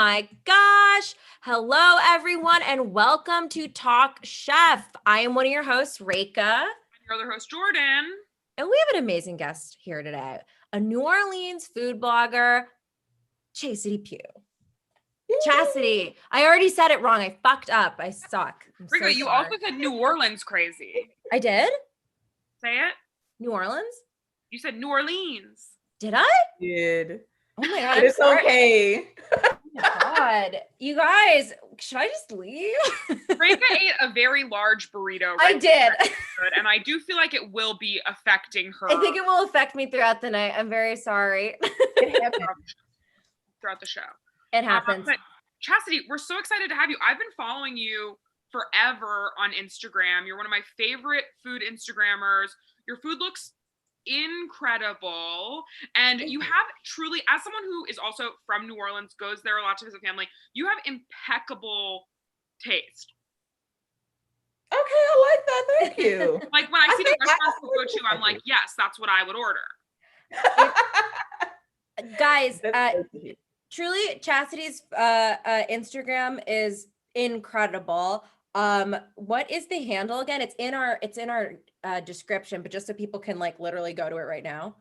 my gosh. Hello, everyone, and welcome to Talk Chef. I am one of your hosts, Reka. I'm your other host, Jordan. And we have an amazing guest here today, a New Orleans food blogger, Chasity Pugh. Chastity. I already said it wrong. I fucked up. I suck. Reka, you also said New Orleans crazy. I did? Say it. New Orleans? You said New Orleans. Did I? Did. Oh my God. But it's okay. Oh my God. You guys, should I just leave? Reka ate a very large burrito. I did. And I do feel like it will be affecting her. I think it will affect me throughout the night. I'm very sorry. It happens. Throughout the show. It happens. But Chastity, we're so excited to have you. I've been following you forever on Instagram. You're one of my favorite food Instagrammers. Your food looks incredible. And you have truly, as someone who is also from New Orleans, goes there a lot to visit family, you have impeccable taste. Okay, I like that. Thank you. Like when I see the restaurants you go to, I'm like, yes, that's what I would order. Guys, truly, Chastity's Instagram is incredible. What is the handle again? It's in our description, but just so people can like literally go to it right now.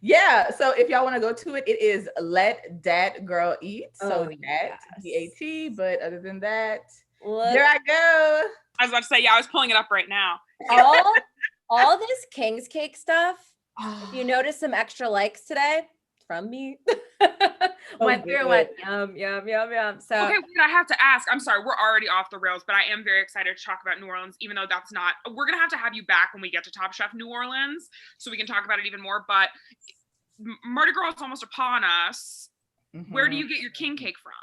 Yeah. So if y'all want to go to it, it is Let Dat Girl Eat. So that yes. DAT. But other than that, Look, there I go. I was about to say, yeah, I was pulling it up right now. all this King's Cake stuff. If you notice some extra likes today from me, went through and went yum yum yum yum. So okay, wait, I have to ask. I'm sorry, we're already off the rails, but I am very excited to talk about New Orleans, even though that's not. We're gonna have to have you back when we get to Top Chef New Orleans, so we can talk about it even more. But Mardi Gras is almost upon us. Mm-hmm. Where do you get your king cake from?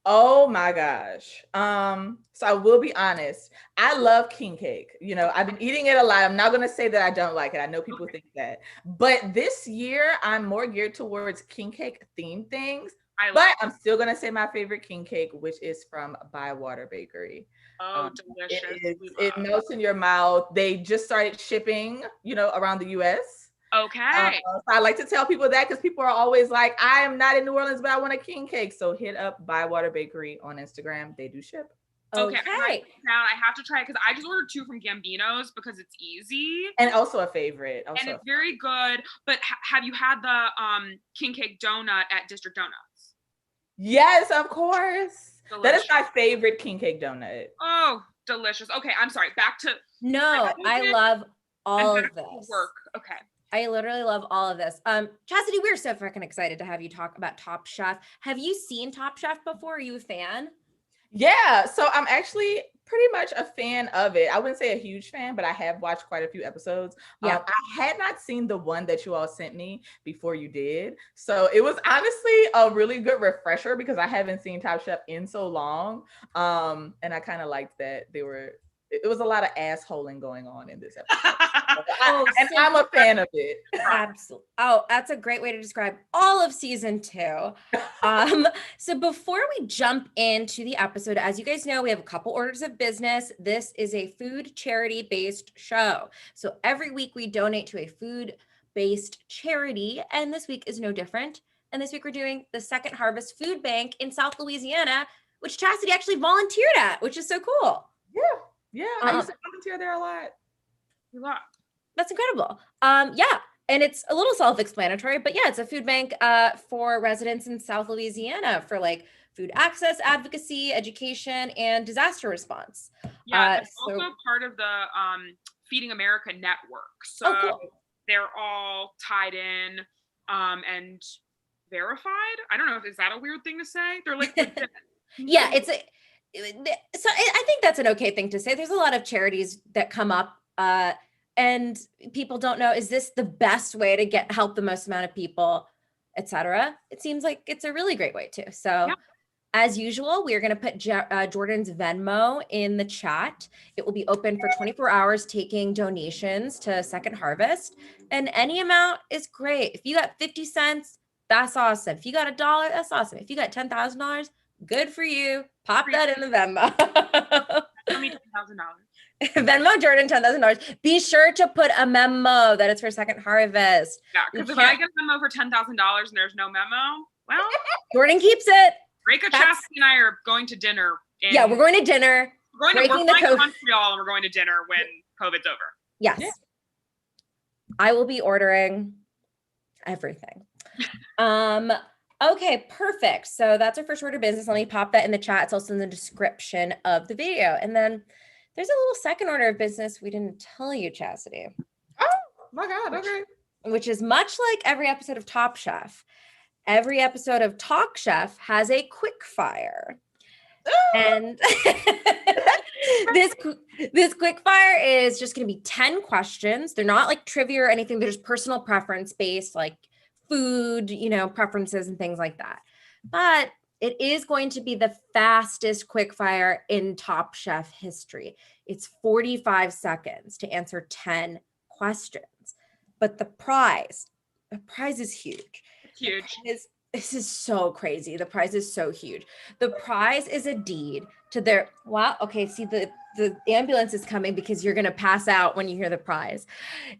Oh my gosh. So I will be honest. I love king cake. You know, I've been eating it a lot. I'm not going to say that I don't like it. I know people think that. But this year, I'm more geared towards king cake themed things. I'm still going to say my favorite king cake, which is from Bywater Bakery. Oh, delicious. It melts in your mouth. They just started shipping, around the US. Okay. So I like to tell people that because people are always like, I am not in New Orleans, but I want a king cake. So hit up Bywater Bakery on Instagram. They do ship. Okay. Now I have to try it because I just ordered 2 from Gambino's because it's easy. And also a favorite. And it's very good. But have you had the king cake donut at District Donuts? Yes, of course. Delicious. That is my favorite king cake donut. Oh, delicious. Okay, I'm sorry. Back to I love all of this. Work. Okay. I literally love all of this. Chastity, we're so freaking excited to have you talk about Top Chef. Have you seen Top Chef before? Are you a fan? Yeah, so I'm actually pretty much a fan of it. I wouldn't say a huge fan, but I have watched quite a few episodes. Yeah. I had not seen the one that you all sent me before you did. So it was honestly a really good refresher because I haven't seen Top Chef in so long. And I kind of liked that it was a lot of assholing going on in this episode. I'm a fan of it. Absolutely. Oh, that's a great way to describe all of season 2. So before we jump into the episode, as you guys know, we have a couple orders of business. This is a food charity-based show. So every week we donate to a food-based charity, and this week is no different. And this week we're doing the Second Harvest Food Bank in South Louisiana, which Chastity actually volunteered at, which is so cool. Yeah, I used to volunteer there a lot. That's incredible. Yeah, and it's a little self-explanatory, but yeah, it's a food bank for residents in South Louisiana for like food access, advocacy, education, and disaster response. Yeah, it's also part of the Feeding America network. So cool. They're all tied in and verified. I don't know is that a weird thing to say? They're like yeah, so I think that's an okay thing to say. There's a lot of charities that come up and people don't know, is this the best way to help the most amount of people, etc. It seems like it's a really great way too. So as usual, we are going to put Jordan's Venmo in the chat. It will be open for 24 hours taking donations to Second Harvest, and any amount is great. If you got 50 cents, that's awesome. If you got $1, that's awesome. If you got $10,000, good for you. Pop that in the Venmo. Tell me $10,000. Venmo Jordan $10,000. Be sure to put a memo that it's for Second Harvest. Yeah, because if I get a memo for $10,000 and there's no memo, well, Jordan keeps it. Reka, Chasity, and I are going to dinner. Yeah, we're going to dinner. We're flying to Montreal and we're going to dinner when COVID's over. Yes. Yeah. I will be ordering everything. Okay, perfect. So that's our first order of business. Let me pop that in the chat. It's also in the description of the video. And then there's a little second order of business we didn't tell you, Chasity. Oh my God, okay. Which is much like every episode of Top Chef. Every episode of Talk Chef has a quick fire. And this quick fire is just going to be 10 questions. They're not like trivia or anything. They're just personal preference based, like food, preferences and things like that. But it is going to be the fastest quick fire in Top Chef history. It's 45 seconds to answer 10 questions. But the prize is huge. It's huge. This is so crazy. The prize is so huge. The prize is a deed to their, wow, okay, see the ambulance is coming because you're going to pass out when you hear the prize.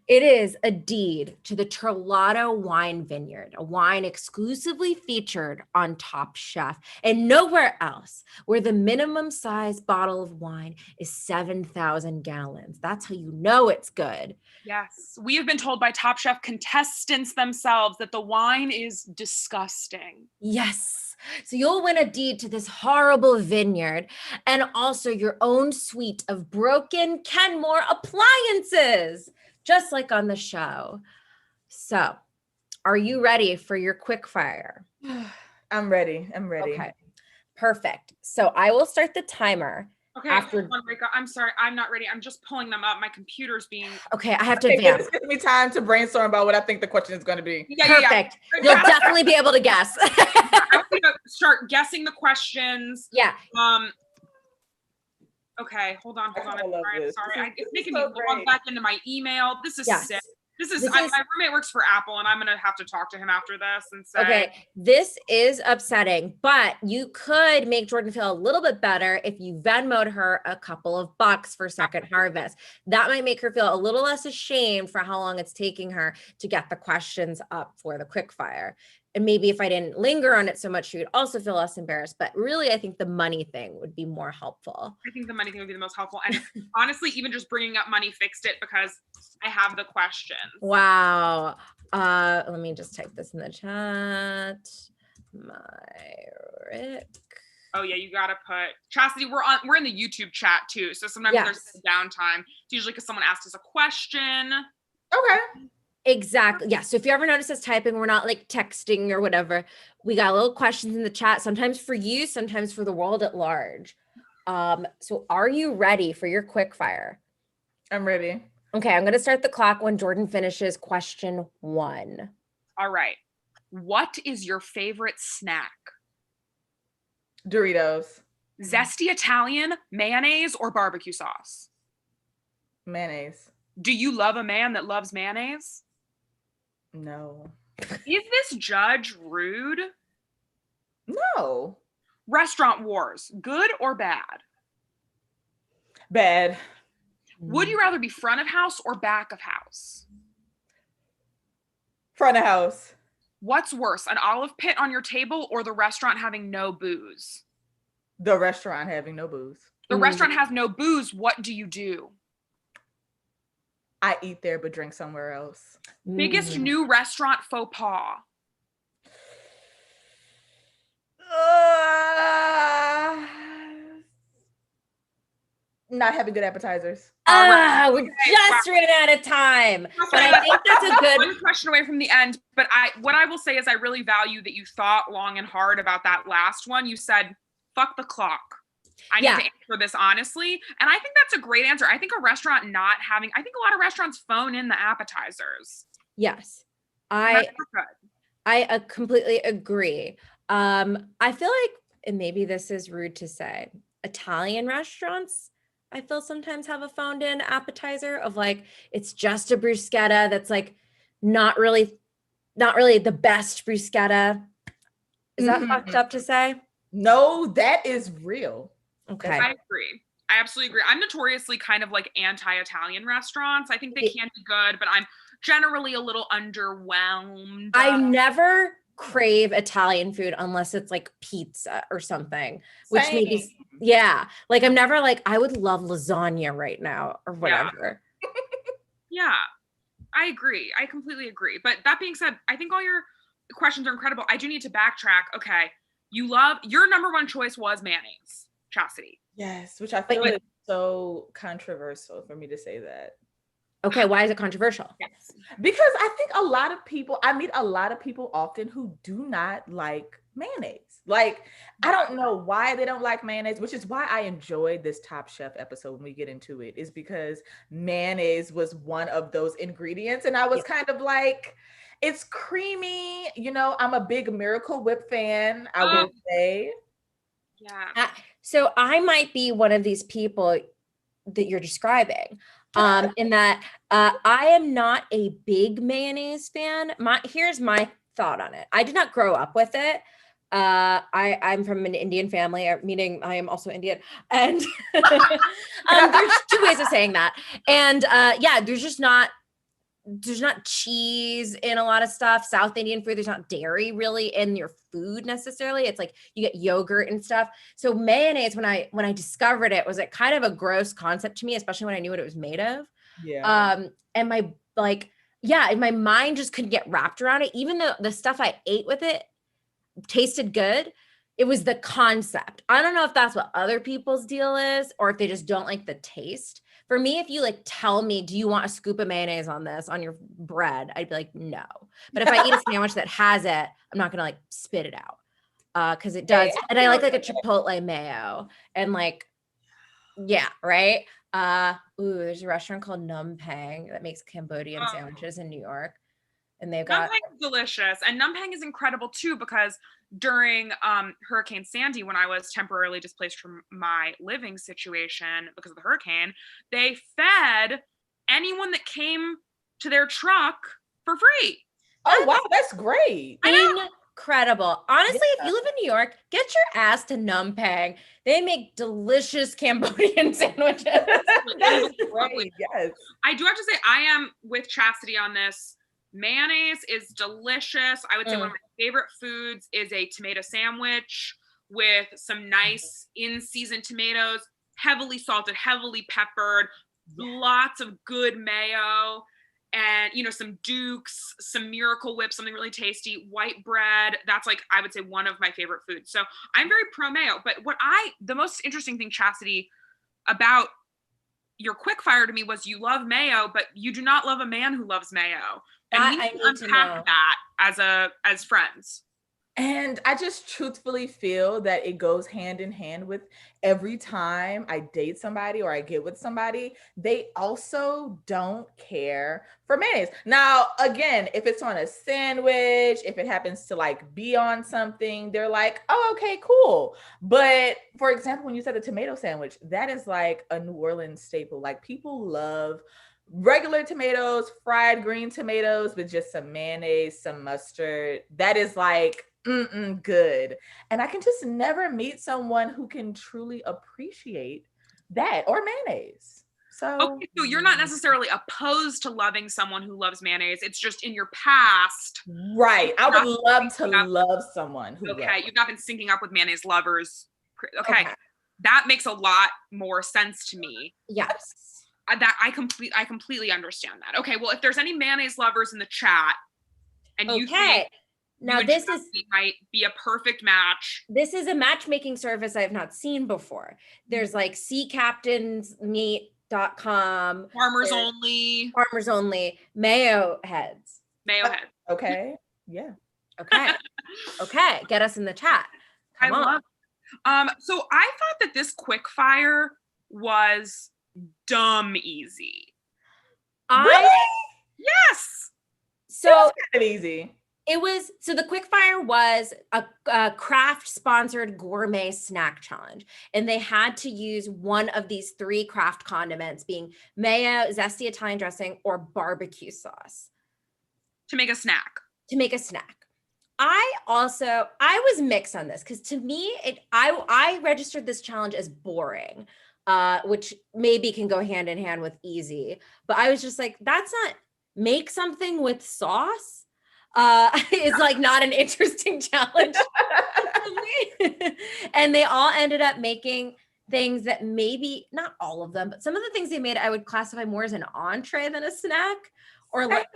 It is a deed to the Terlato Wine Vineyard, a wine exclusively featured on Top Chef and nowhere else, where the minimum size bottle of wine is 7,000 gallons. That's how you know it's good. Yes, we have been told by Top Chef contestants themselves that the wine is disgusting. Yes. So you'll win a deed to this horrible vineyard and also your own suite of broken Kenmore appliances, just like on the show. So are you ready for your quick fire? I'm ready. Okay, perfect. So I will start the timer. Okay, hold on, Reka. I'm sorry, I'm not ready. I'm just pulling them up. My computer's being... Okay, I have to advance. Give me time to brainstorm about what I think the question is going to be. Perfect. Yeah. You'll definitely be able to guess. I'm going to start guessing the questions. Yeah. Okay, hold on. I'm sorry. It's making me log back into my email. This is sick. My roommate works for Apple and I'm going to have to talk to him after this and say. Okay, this is upsetting, but you could make Jordan feel a little bit better if you Venmo'd her a couple of bucks for Second Harvest. That might make her feel a little less ashamed for how long it's taking her to get the questions up for the quickfire. And maybe if I didn't linger on it so much, she would also feel less embarrassed. But really, I think the money thing would be more helpful. I think the money thing would be the most helpful. And honestly, even just bringing up money fixed it because I have the questions. Wow. Let me just type this in the chat. Myrick. Oh yeah, you gotta put Chasity. We're in the YouTube chat too. So sometimes there's downtime. It's usually because someone asked us a question. Okay. Exactly. Yeah. So if you ever notice us typing, we're not like texting or whatever. We got little questions in the chat, sometimes for you, sometimes for the world at large. So are you ready for your quick fire? I'm ready. Okay. I'm going to start the clock when Jordan finishes question 1. All right. What is your favorite snack? Doritos. Zesty Italian, mayonnaise, or barbecue sauce? Mayonnaise. Do you love a man that loves mayonnaise? No. Is this judge rude? No. Restaurant wars, good or bad? Bad. Would you rather be front of house or back of house? Front of house. What's worse, an olive pit on your table or the restaurant having no booze? The restaurant having no booze. The restaurant has no booze. What do you do? I eat there, but drink somewhere else. Biggest new restaurant faux pas? Not having good appetizers. We just ran out of time. But I think that's a good one question away from the end. But what I will say is I really value that you thought long and hard about that last one. You said, fuck the clock. I need to answer this honestly. And I think that's a great answer. I think a restaurant I think a lot of restaurants phone in the appetizers. Yes. I completely agree. I feel like, and maybe this is rude to say, Italian restaurants, I feel sometimes have a phoned in appetizer of like, it's just a bruschetta that's like not really the best bruschetta. Is that fucked up to say? No, that is real. Okay. I agree. I absolutely agree. I'm notoriously kind of like anti-Italian restaurants. I think they can be good, but I'm generally a little underwhelmed. I never crave Italian food unless it's like pizza or something, which Same. maybe, yeah. Like I'm never like, I would love lasagna right now or whatever. Yeah, I agree. I completely agree. But that being said, I think all your questions are incredible. I do need to backtrack. Okay. Your number one choice was mayonnaise, Chastity. Yes, which I feel is so controversial for me to say that. Okay, why is it controversial? Yes. Because I think I meet a lot of people often who do not like mayonnaise. Like, I don't know why they don't like mayonnaise, which is why I enjoyed this Top Chef episode when we get into it, is because mayonnaise was one of those ingredients. And I was kind of like, it's creamy. You know, I'm a big Miracle Whip fan, I will say. Yeah. So I might be one of these people that you're describing, in that I am not a big mayonnaise fan. Here's my thought on it. I did not grow up with it. I'm from an Indian family, meaning I am also Indian. And there's two ways of saying that. And yeah, there's not cheese in a lot of stuff. South Indian food, there's not dairy really in your food necessarily. It's like you get yogurt and stuff. So mayonnaise, when I discovered it, was like kind of a gross concept to me, especially when I knew what it was made of. Yeah. And my mind just couldn't get wrapped around it. Even though the stuff I ate with it tasted good, it was the concept. I don't know if that's what other people's deal is, or if they just don't like the taste. For me, if you like tell me, do you want a scoop of mayonnaise on this, on your bread? I'd be like, no. But if I eat a sandwich that has it, I'm not gonna like spit it out. Cause it does. And I like a Chipotle mayo and like, yeah, right. There's a restaurant called Num Pang that makes Cambodian sandwiches in New York. And they've got Numpang is delicious. And Numpang is incredible too, because during Hurricane Sandy, when I was temporarily displaced from my living situation because of the hurricane, they fed anyone that came to their truck for free. Oh, wow, that's great. Incredible. Honestly, if you live in New York, get your ass to Num Pang. They make delicious Cambodian sandwiches. That is great. Yes. I do have to say, I am with Chastity on this. Mayonnaise is delicious. I would say one of my favorite foods is a tomato sandwich with some nice in-season tomatoes, heavily salted, heavily peppered, lots of good mayo, and some Dukes, some Miracle Whip, something really tasty, white bread. That's like, I would say, one of my favorite foods. So I'm very pro mayo. But the most interesting thing, Chastity, about your quick fire to me was you love mayo, but you do not love a man who loves mayo. And we need to unpack that as friends. And I just truthfully feel that it goes hand in hand with every time I date somebody or I get with somebody, they also don't care for mayonnaise. Now, again, if it's on a sandwich, if it happens to like be on something, they're like, oh, okay, cool. But for example, when you said a tomato sandwich, that is like a New Orleans staple. Like people love regular tomatoes, fried green tomatoes with just some mayonnaise, some mustard. That is like good. And I can just never meet someone who can truly appreciate that or mayonnaise. So you're not necessarily opposed to loving someone who loves mayonnaise. It's just in your past. Right. I would love to love someone who loves. You've not been syncing up with mayonnaise lovers. Okay. That makes a lot more sense to me. Yes. That I completely understand that. Okay, well, if there's any mayonnaise lovers in the chat and you think now this might be a perfect match. This is a matchmaking service I've not seen before. There's like seacaptainsmeat.com. Farmers only. Mayo heads. Okay. Yeah. Okay. Get us in the chat. Come on. So I thought that this quick fire was dumb easy. Really? Yes. So it was kind of easy. So the quickfire was a craft sponsored gourmet snack challenge. And they had to use one of these 3 craft condiments, being mayo, zesty Italian dressing, or barbecue sauce. To make a snack. I was mixed on this because to me, I registered this challenge as boring, which maybe can go hand in hand with easy. But I was just like, that's not make something with sauce. is like not an interesting challenge. And they all ended up making things that maybe not all of them, but some of the things they made I would classify more as an entree than a snack. Or like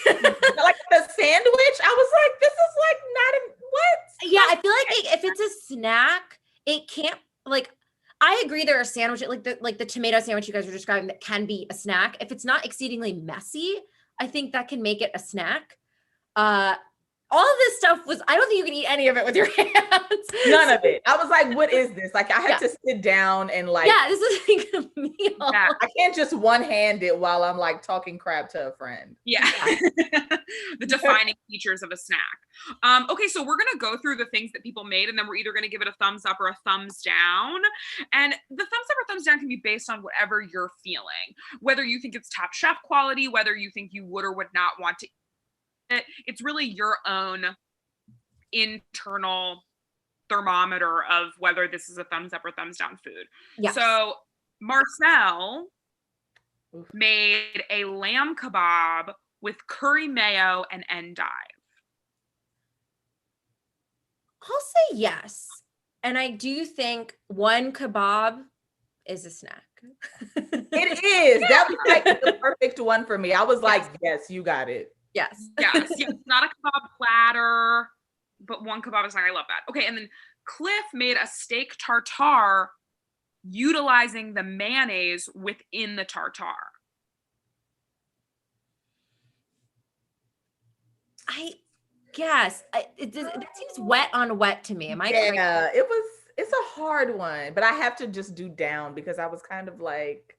like the sandwich. I was like, this is like not a what? Yeah, I feel like if it's a snack, it can't like. I agree. There are sandwiches like the tomato sandwich you guys were describing that can be a snack. If it's not exceedingly messy, I think that can make it a snack. All of this stuff was, I don't think you can eat any of it with your hands. None of it. I was like, what is this? Like I had to sit down and like, this is like a meal. Yeah. I can't just one-hand it while I'm like talking crap to a friend. Yeah. The defining features of a snack. Okay, so we're gonna go through the things that people made, and then we're either gonna give it a thumbs up or a thumbs down. And the thumbs up or thumbs down can be based on whatever you're feeling. Whether you think it's Top Chef quality, whether you think you would or would not want to eat it. It's really your own internal thermometer of whether this is a thumbs up or thumbs down food. Yes. So Marcel made a lamb kebab with curry mayo and endive. I'll say yes. And I do think one kebab is a snack. It is. That was like the perfect one for me. I was like, yes, you got it. Yes. Yes. Not a kebab platter, but one kebab is like, I love that. Okay. And then Cliff made a steak tartare utilizing the mayonnaise within the tartare. I guess it seems wet on wet to me. Am I correct? Yeah, it's a hard one, but I have to just do down because I was kind of like,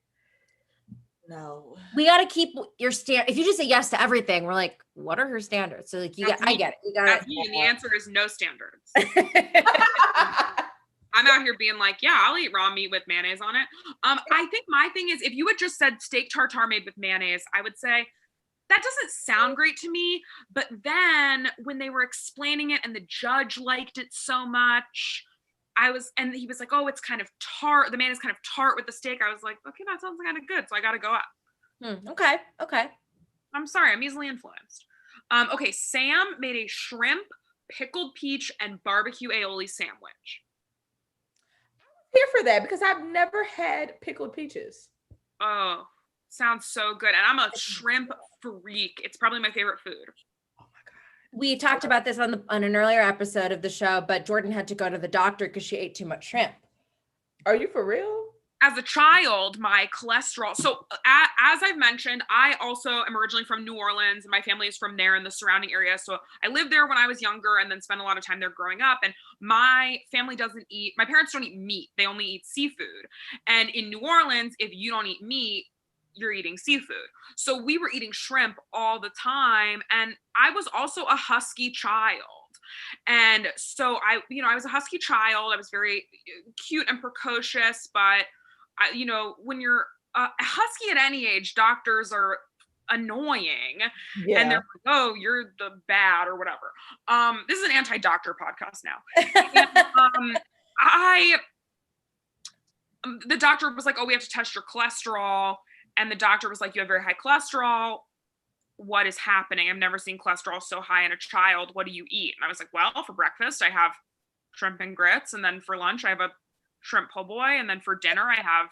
no. We got to keep your stand. If you just say yes to everything, we're like, what are her standards? So like, I get it. You got it. And the answer is no standards. I'm out here being like, yeah, I'll eat raw meat with mayonnaise on it. I think my thing is, if you had just said steak tartare made with mayonnaise, I would say that doesn't sound great to me. But then when they were explaining it and the judge liked it so much, and he was like, oh, it's kind of tart. The mayonnaise kind of tart with the steak. I was like, okay, that sounds kind of good. So I got to go up. Okay. I'm sorry. I'm easily influenced. Okay. Sam made a shrimp, pickled peach, and barbecue aioli sandwich. Here for that because I've never had pickled peaches. Oh, sounds so good. And I'm a shrimp freak. It's probably my favorite food. We talked about this on an earlier episode of the show, but Jordan had to go to the doctor because she ate too much shrimp. Are you for real? As a child, my cholesterol. So as I've mentioned, I also am originally from New Orleans. And my family is from there in the surrounding area. So I lived there when I was younger and then spent a lot of time there growing up. And my family my parents don't eat meat. They only eat seafood. And in New Orleans, if you don't eat meat, you're eating seafood. So we were eating shrimp all the time. And I was also a husky child. And so I was a husky child. I was very cute and precocious, but when you're a husky at any age, doctors are annoying. Yeah. And they're like, oh, you're the bad or whatever. This is an anti-doctor podcast now. And, the doctor was like, oh, we have to test your cholesterol. And the doctor was like, you have very high cholesterol. What is happening? I've never seen cholesterol so high in a child. What do you eat? And I was like, well, for breakfast, I have shrimp and grits. And then for lunch, I have a shrimp po' boy. And then for dinner, I have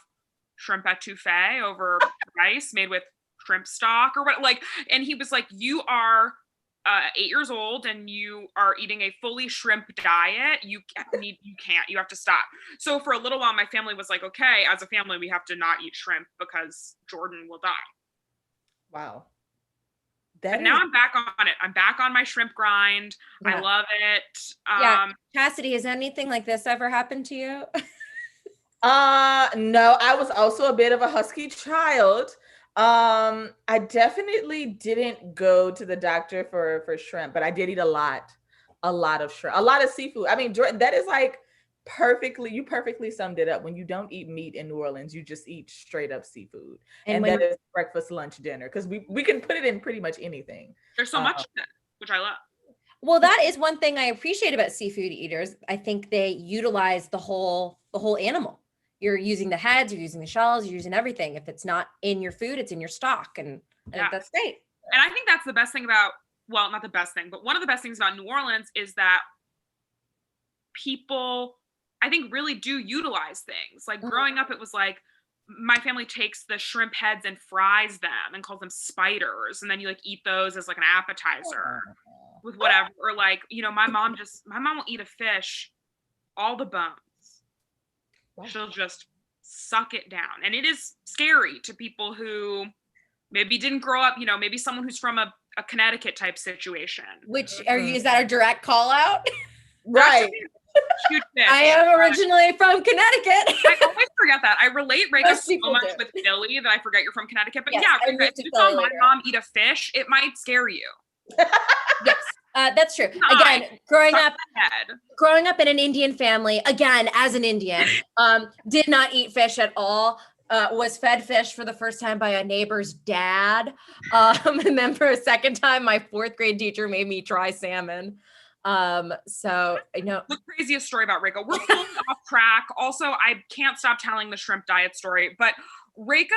shrimp etouffee over rice made with shrimp stock or what, and he was like, you are 8 years old and you are eating a fully shrimp diet. You have to stop. So for a little while, my family was like, okay, as a family, we have to not eat shrimp because Jordan will die. Wow. But now I'm back on it. I'm back on my shrimp grind. Yeah. I love it. Chasity, has anything like this ever happened to you? No, I was also a bit of a husky child. I definitely didn't go to the doctor for shrimp, but I did eat a lot of shrimp, a lot of seafood. I mean, Jordan, that is like you perfectly summed it up. When you don't eat meat in New Orleans, you just eat straight up seafood. And that is breakfast, lunch, dinner, because we can put it in pretty much anything. There's so much in it, which I love. Well, that is one thing I appreciate about seafood eaters. I think they utilize the whole animal. You're using the heads, you're using the shells, you're using everything. If it's not in your food, it's in your stock. And I think that's great. And I think that's the best thing about well, not the best thing, but one of the best things about New Orleans is that people, I think, really do utilize things. Like growing up, it was like, my family takes the shrimp heads and fries them and calls them spiders. And then you like eat those as like an appetizer with whatever. Or like, my mom will eat a fish, all the bones. Wow. She'll just suck it down. And it is scary to people who maybe didn't grow up, maybe someone who's from a Connecticut type situation. Which is that a direct call out? Right. I am originally from Connecticut. I always forget that. I relate Reka so much with Philly that I forget you're from Connecticut. But yes, Reka, if you saw my mom eat a fish, it might scare you. Yes, that's true. Again, growing up in an Indian family, again, as an Indian, did not eat fish at all. Was fed fish for the first time by a neighbor's dad. And then for a second time, my 4th grade teacher made me try salmon. So the craziest story about Reka. We're fully off track. Also, I can't stop telling the shrimp diet story, but Reka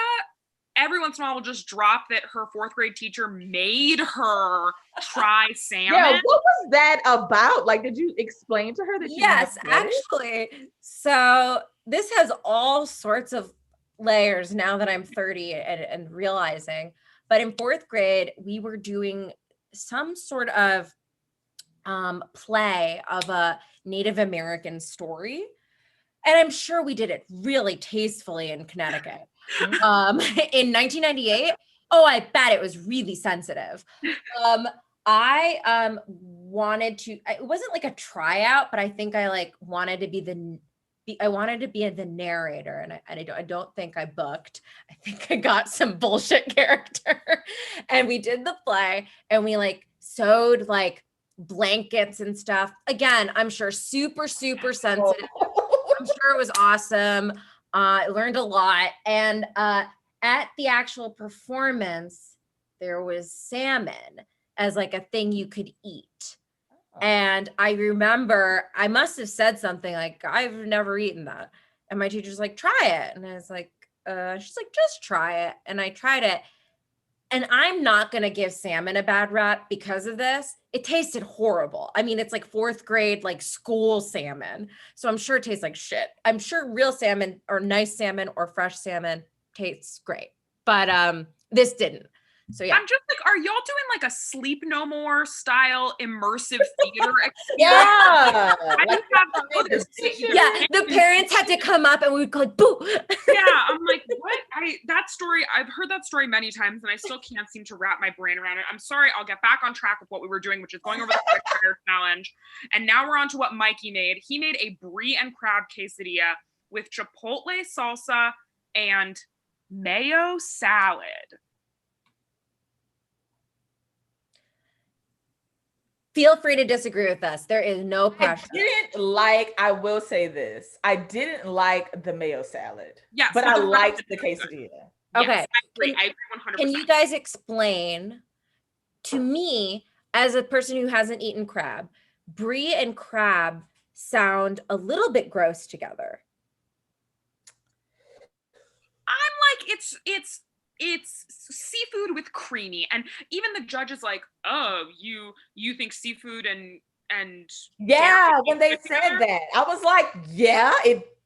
every once in a while will just drop that her 4th grade teacher made her try salmon. Yeah, what was that about? Like, did you explain to her that you Yes, actually. So this has all sorts of layers now that I'm 30 and realizing, but in 4th grade, we were doing some sort of play of a Native American story. And I'm sure we did it really tastefully in Connecticut. In 1998, I bet it was really sensitive. I wanted to, it wasn't like a tryout, but I think I like wanted to be the narrator, and I don't think I booked. I think I got some bullshit character. And we did the play, and we like sewed like blankets and stuff. Again, I'm sure super sensitive. I'm sure it was awesome. I learned a lot. And at the actual performance, there was salmon as like a thing you could eat. And I remember I must have said something like, I've never eaten that. And my teacher's like, try it. And I was like, she's like, just try it. And I tried it. And I'm not going to give salmon a bad rap because of this. It tasted horrible. I mean, it's like 4th grade, like school salmon. So I'm sure it tastes like shit. I'm sure real salmon or nice salmon or fresh salmon tastes great. But this didn't. So yeah. I'm just like, are y'all doing like a Sleep No More style immersive theater experience? Yeah. Yeah, the parents had to come up and we would go like, boo. Yeah, I'm like, what? That story, I've heard that story many times and I still can't seem to wrap my brain around it. I'm sorry, I'll get back on track with what we were doing, which is going over the quick fire challenge. And now we're on to what Mikey made. He made a brie and crab quesadilla with chipotle salsa and mayo salad. Feel free to disagree with us. There is no pressure. I will say this. I didn't like the mayo salad. Yes. But I liked the quesadilla. Okay. Yes, I agree 100%. Can you guys explain to me, as a person who hasn't eaten crab, brie and crab sound a little bit gross together? I'm like, it's seafood with creamy, and even the judge is like, oh, you think seafood and yeah, when they said that I was like,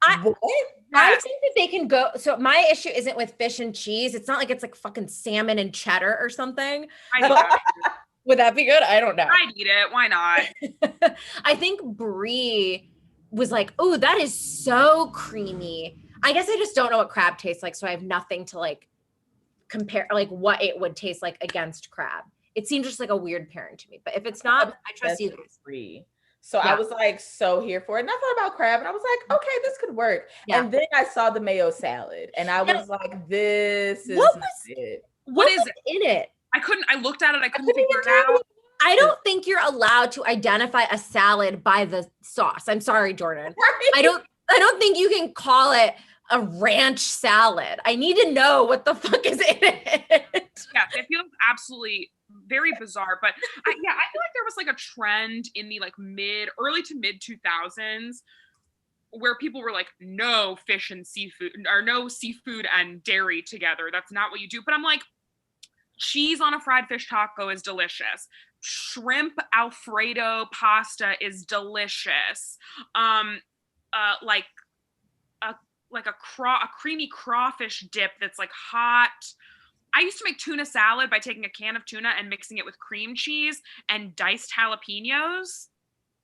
I think that they can go. So my issue isn't with fish and cheese. It's not like it's like fucking salmon and cheddar or something. Would that be good? I don't know. I'd eat it. Why not? I think brie was like, oh, that is so creamy. I guess I just don't know what crab tastes like, so I have nothing to like compare, like what it would taste like against crab. It seems just like a weird pairing to me, but if it's not, I trust you guys. So yeah. I was like so here for it. And I thought about crab and I was like, okay, this could work. Yeah. And then I saw the mayo salad and I was like, this is not it. What is in it? I looked at it, I couldn't figure it out. I don't think you're allowed to identify a salad by the sauce. I'm sorry, Jordan. Right? I don't think you can call it a ranch salad. I need to know what the fuck is in it. Yeah, it feels absolutely very bizarre. But I feel like there was like a trend in the like early to mid 2000s where people were like, no fish and seafood, or no seafood and dairy together. That's not what you do. But I'm like, cheese on a fried fish taco is delicious. Shrimp Alfredo pasta is delicious. Like a creamy crawfish dip that's like hot. I used to make tuna salad by taking a can of tuna and mixing it with cream cheese and diced jalapenos.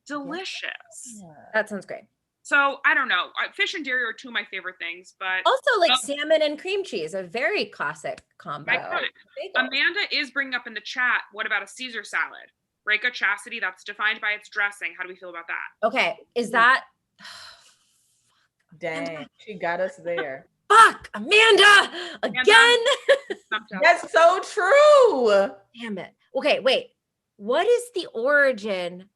Delicious. Yeah. That sounds great. So I don't know. Fish and dairy are two of my favorite things, but Also, like salmon and cream cheese, a very classic combo. iconic. Amanda is bringing up in the chat, what about a Caesar salad? Reka, Chasity, that's defined by its dressing. How do we feel about that? Okay, is that... Dang, she got us there. Fuck, Amanda! Again? That's so true. Damn it. Okay, wait. What is the origin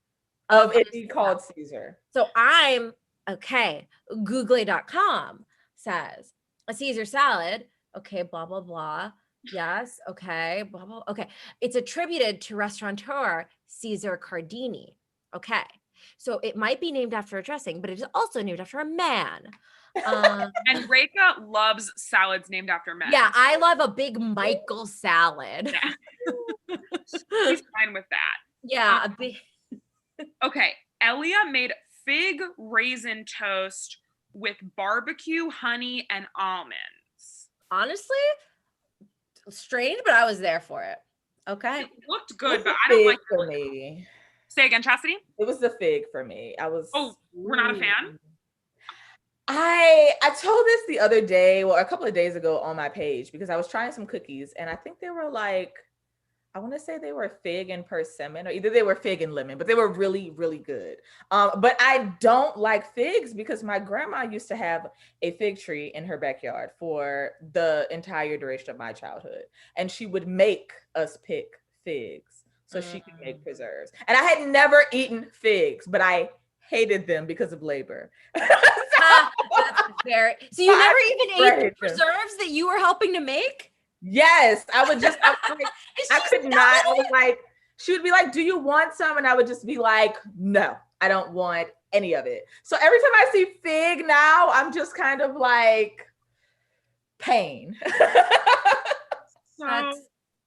of it being called Caesar? So I'm, okay, Google.com says a Caesar salad, okay, blah, blah, blah. Yes, okay, blah, blah. Okay, it's attributed to restaurateur Caesar Cardini. Okay, so it might be named after a dressing, but it is also named after a man. And Reka loves salads named after men. Yeah, I love a big Michael salad. Yeah. He's fine with that. Yeah, a big. Okay, Elia made fig raisin toast with barbecue, honey, and almonds. Honestly, strange, but I was there for it. Okay. It looked good, but I don't like it for me. Say again, Chasity? It was the fig for me. Oh, we're not a fan? I told this the other day, well, a couple of days ago on my page, because I was trying some cookies and I think they were like, I want to say they were fig and persimmon, or either they were fig and lemon, but they were really, really good. But I don't like figs because my grandma used to have a fig tree in her backyard for the entire duration of my childhood. And she would make us pick figs so she could make preserves. And I had never eaten figs, but I hated them because of labor. So you never even ate the preserves that you were helping to make? Yes, I was like, I could not. I was like, she would be like, do you want some? And I would just be like, no, I don't want any of it. So every time I see fig now, I'm just kind of like, pain. So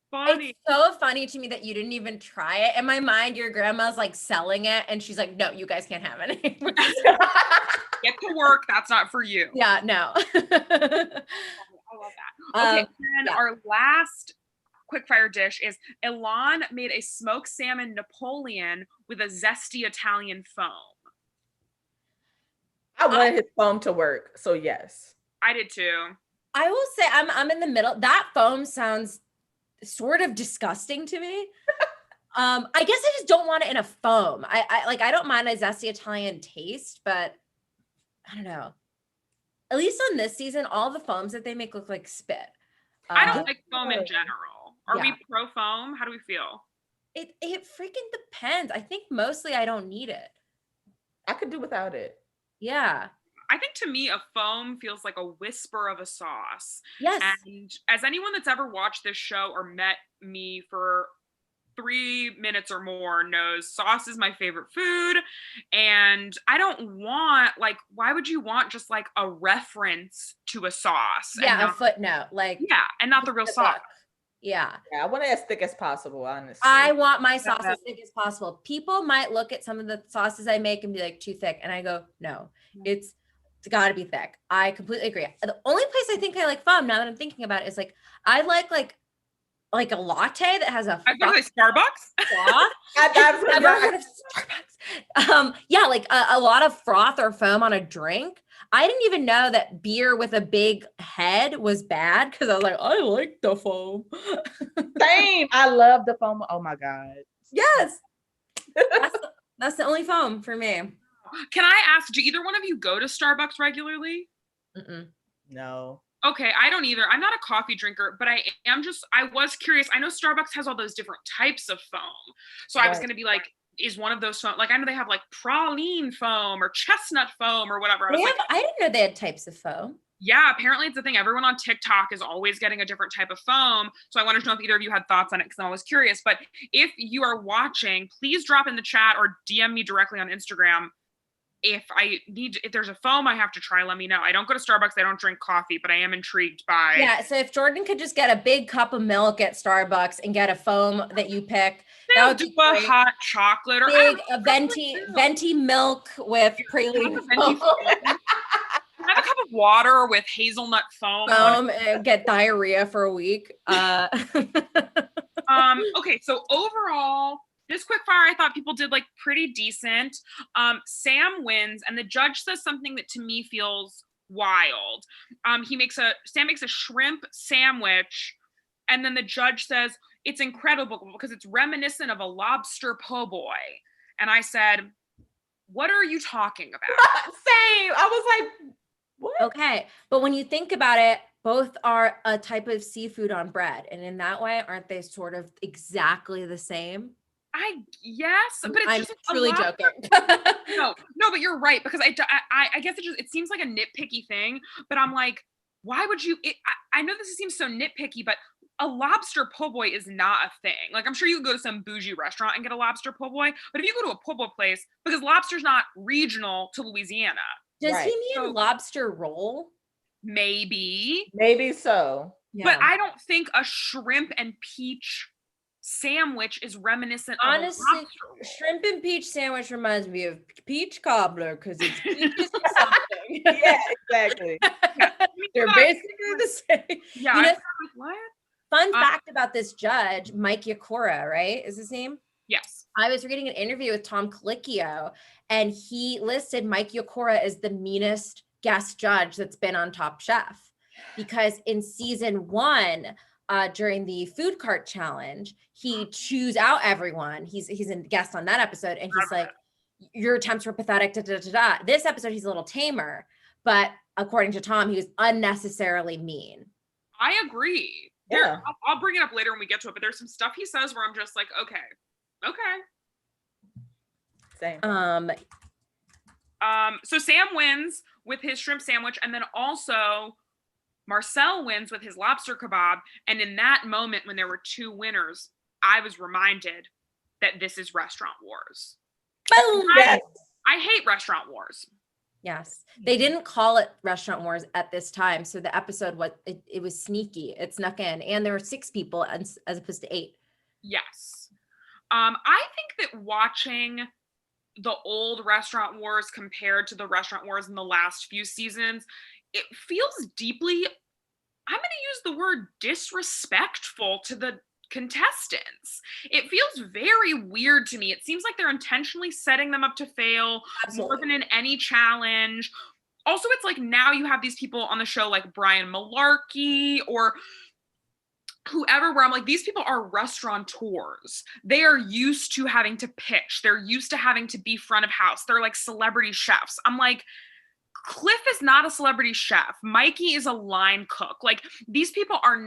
funny. It's so funny to me that you didn't even try it. In my mind, your grandma's like selling it and she's like, no, you guys can't have it anymore. Get to work. That's not for you. Yeah, no. I love that. Okay, and our last quick fire dish is Elan made a smoked salmon Napoleon with a zesty Italian foam. I wanted his foam to work, so yes. I did too. I will say I'm in the middle. That foam sounds sort of disgusting to me. I guess I just don't want it in a foam. I don't mind a zesty Italian taste, but I don't know. At least on this season, all the foams that they make look like spit. I don't like foam in general. Are we pro foam? How do we feel? It freaking depends. I think mostly I don't need it. I could do without it. Yeah. I think to me, a foam feels like a whisper of a sauce. Yes. And as anyone that's ever watched this show or met me for 3 minutes or more knows, sauce is my favorite food. And I don't want, like, why would you want just like a reference to a sauce? Yeah, a footnote. Like, yeah, and not the real sauce. Yeah. I want it as thick as possible, honestly. I want my sauce as thick as possible. People might look at some of the sauces I make and be like, too thick. And I go, no, it's got to be thick. I completely agree. The only place I think I like foam, now that I'm thinking about it, is like, I like a latte that has a I thought like Starbucks. I've never heard of Starbucks. Yeah, like a lot of froth or foam on a drink. I didn't even know that beer with a big head was bad because I was like, I like the foam. Same. I love the foam. Oh my God. Yes. That's the only foam for me. Can I ask, do either one of you go to Starbucks regularly? No. Okay, I don't either. I'm not a coffee drinker, but I was curious. I know Starbucks has all those different types of foam. So I was going to be like, is one of those foam, like I know they have like praline foam or chestnut foam or whatever. I didn't know they had types of foam. Yeah, apparently it's a thing. Everyone on TikTok is always getting a different type of foam. So I wanted to know if either of you had thoughts on it because I'm always curious. But if you are watching, please drop in the chat or DM me directly on Instagram. if there's a foam I have to try, let me know. I don't go to Starbucks. I don't drink coffee, but I am intrigued by. Yeah. So if Jordan could just get a big cup of milk at Starbucks and get a foam that you pick, that would be a great. hot chocolate or big venti milk with praline foam. Have a cup of water with hazelnut foam. And get diarrhea for a week. Okay, so overall, this quickfire I thought people did like pretty decent. Sam wins, and the judge says something that to me feels wild. Sam makes a shrimp sandwich, and then the judge says it's incredible because it's reminiscent of a lobster po' boy. And I said, what are you talking about? Same. I was like, what? Okay. But when you think about it, both are a type of seafood on bread. And in that way, aren't they sort of exactly the same? Yes, but it's I'm just truly joking. no, but you're right, because I guess it seems like a nitpicky thing, but I'm like, why would you, I know this seems so nitpicky, but a lobster po' boy is not a thing. Like, I'm sure you could go to some bougie restaurant and get a lobster po' boy, but if you go to a po' boy place, because lobster's not regional to Louisiana. Does he mean lobster roll? Maybe so. Yeah. But I don't think a shrimp and peach sandwich is reminiscent honestly, of a shrimp and peach sandwich reminds me of peach cobbler because it's peaches and something. Yeah, exactly. Yeah. They're basically the same. Yeah. You know, what? Fun fact about this judge, Mike Yakora, right? Is his name? Yes. I was reading an interview with Tom Colicchio, and he listed Mike Yakora as the meanest guest judge that's been on Top Chef, because in season 1, during the food cart challenge, he chews out everyone. He's a guest on that episode, and he's like, your attempts were pathetic, da, da, da, da. This episode, he's a little tamer, but according to Tom, he was unnecessarily mean. I agree. Yeah. I'll bring it up later when we get to it, but there's some stuff he says where I'm just like, okay. Same. So Sam wins with his shrimp sandwich, and then also Marcel wins with his lobster kebab. And in that moment, when there were 2 winners, I was reminded that this is Restaurant Wars. Boom! I hate Restaurant Wars. Yes. They didn't call it Restaurant Wars at this time. So the episode it was sneaky. It snuck in. And there were 6 people as opposed to 8. Yes. I think that watching the old Restaurant Wars compared to the Restaurant Wars in the last few seasons, it feels deeply, I'm going to use the word disrespectful to the contestants. It feels very weird to me. It seems like they're intentionally setting them up to fail. Absolutely. More than in any challenge. Also, it's like now you have these people on the show like Brian Malarkey or whoever, where I'm like, these people are restaurateurs. They are used to having to pitch. They're used to having to be front of house. They're like celebrity chefs. I'm like, Cliff is not a celebrity chef. Mikey is a line cook. Like, these people are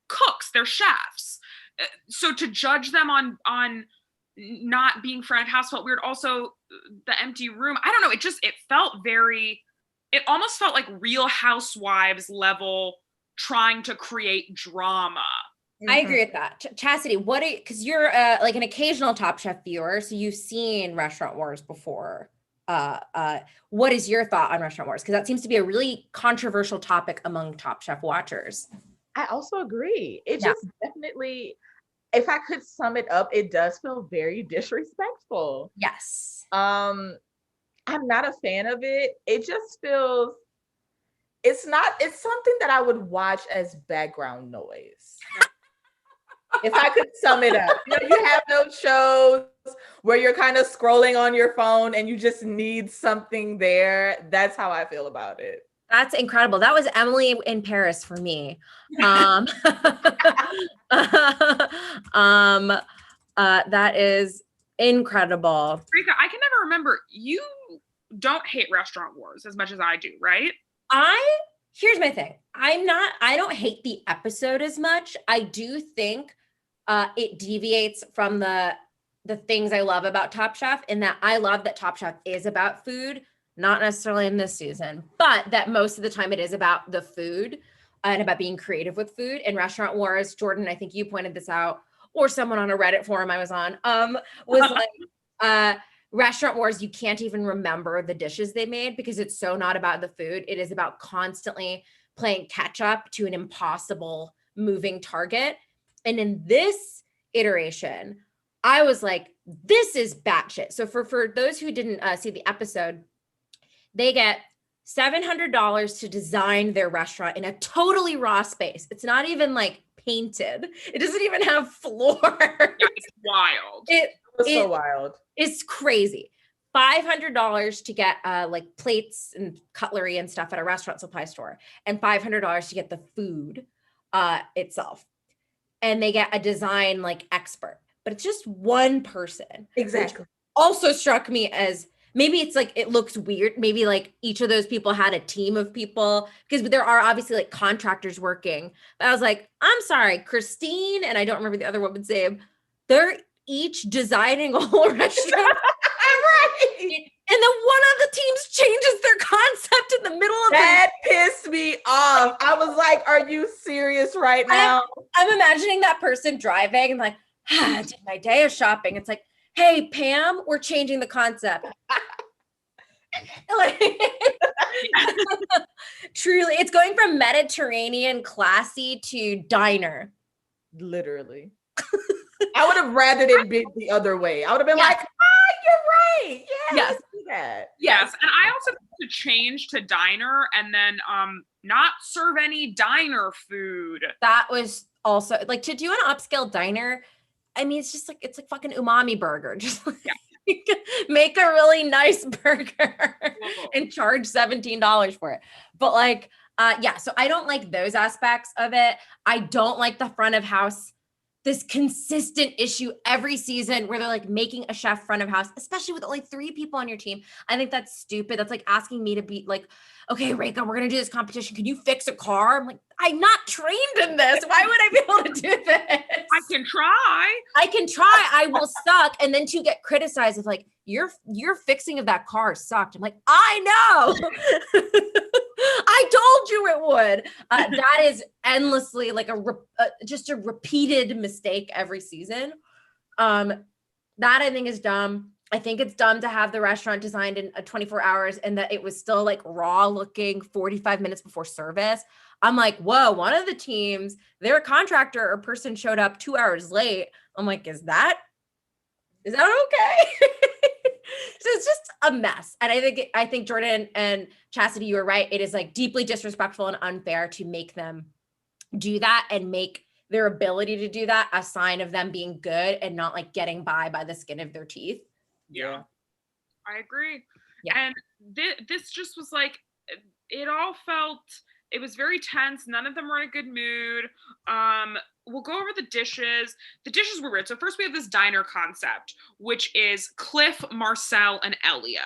cooks. They're chefs. So to judge them on not being front of house felt weird. Also, the empty room, I don't know. It almost felt like Real Housewives level trying to create drama. I agree with that. Chastity, because you're like an occasional Top Chef viewer, so you've seen Restaurant Wars before. What is your thought on Restaurant Wars? Because that seems to be a really controversial topic among Top Chef watchers. I also agree. It just definitely, if I could sum it up, it does feel very disrespectful. Yes. I'm not a fan of it. It just feels, it's something that I would watch as background noise. If I could sum it up, you have those shows where you're kind of scrolling on your phone and you just need something there. That's how I feel about it. That's incredible. That was Emily in Paris for me. That is incredible. Rika, I can never remember. You don't hate Restaurant Wars as much as I do, right? Here's my thing. I don't hate the episode as much. I do think it deviates from the things I love about Top Chef, in that I love that Top Chef is about food, not necessarily in this season, but that most of the time it is about the food and about being creative with food. And Restaurant Wars, Jordan, I think you pointed this out, or someone on a Reddit forum I was on, was like, Restaurant Wars, you can't even remember the dishes they made because it's so not about the food. It is about constantly playing catch up to an impossible moving target. And in this iteration, I was like, this is batshit. So for those who didn't see the episode, they get $700 to design their restaurant in a totally raw space. It's not even like painted. It doesn't even have floor. Yeah, it's wild. It was so wild. It's crazy. $500 to get like plates and cutlery and stuff at a restaurant supply store, and $500 to get the food itself. And they get a design like expert, but it's just one person. Exactly. Also struck me as maybe it's like it looks weird. Maybe like each of those people had a team of people, because there are obviously like contractors working. But I was like, I'm sorry, Christine, and I don't remember the other woman's name. They're each designing a whole restaurant. Right. And then one of the teams changes their concept in the middle of that pissed me off. I was like, are you serious right now? I'm imagining that person driving and like, I did my day of shopping. It's like, hey, Pam, we're changing the concept. Like, truly, it's going from Mediterranean classy to diner. Literally. I would have rather it be the other way. I would have been like, you're right. Yeah, Yes. let's do that. Yes. And I also think to change to diner and then not serve any diner food. That was also like to do an upscale diner. I mean, it's like fucking umami burger. Just like, make a really nice burger and charge $17 for it. But like, yeah, so I don't like those aspects of it. I don't like the front of house, this consistent issue every season where they're like making a chef front of house, especially with only 3 people on your team. I think that's stupid. That's like asking me to be like, okay, Reika, we're going to do this competition. Can you fix a car? I'm like, I'm not trained in this. Why would I be able to do this? I can try. I will suck. And then to get criticized of like, your fixing of that car sucked. I'm like, I know. I told you it would. That is endlessly like just a repeated mistake every season. That I think is dumb. I think it's dumb to have the restaurant designed in 24 hours and that it was still like raw looking 45 minutes before service. I'm like, whoa, one of the teams, their contractor or person showed up 2 hours late. I'm like, is that okay? So it's just a mess. And I think Jordan and Chasity, you were right. It is like deeply disrespectful and unfair to make them do that and make their ability to do that a sign of them being good and not like getting by the skin of their teeth. Yeah, I agree. Yeah. And this just was like, it all felt, it was very tense. None of them were in a good mood. We'll go over the dishes. The dishes were weird. So first we have this diner concept, which is Cliff, Marcel, and Elia.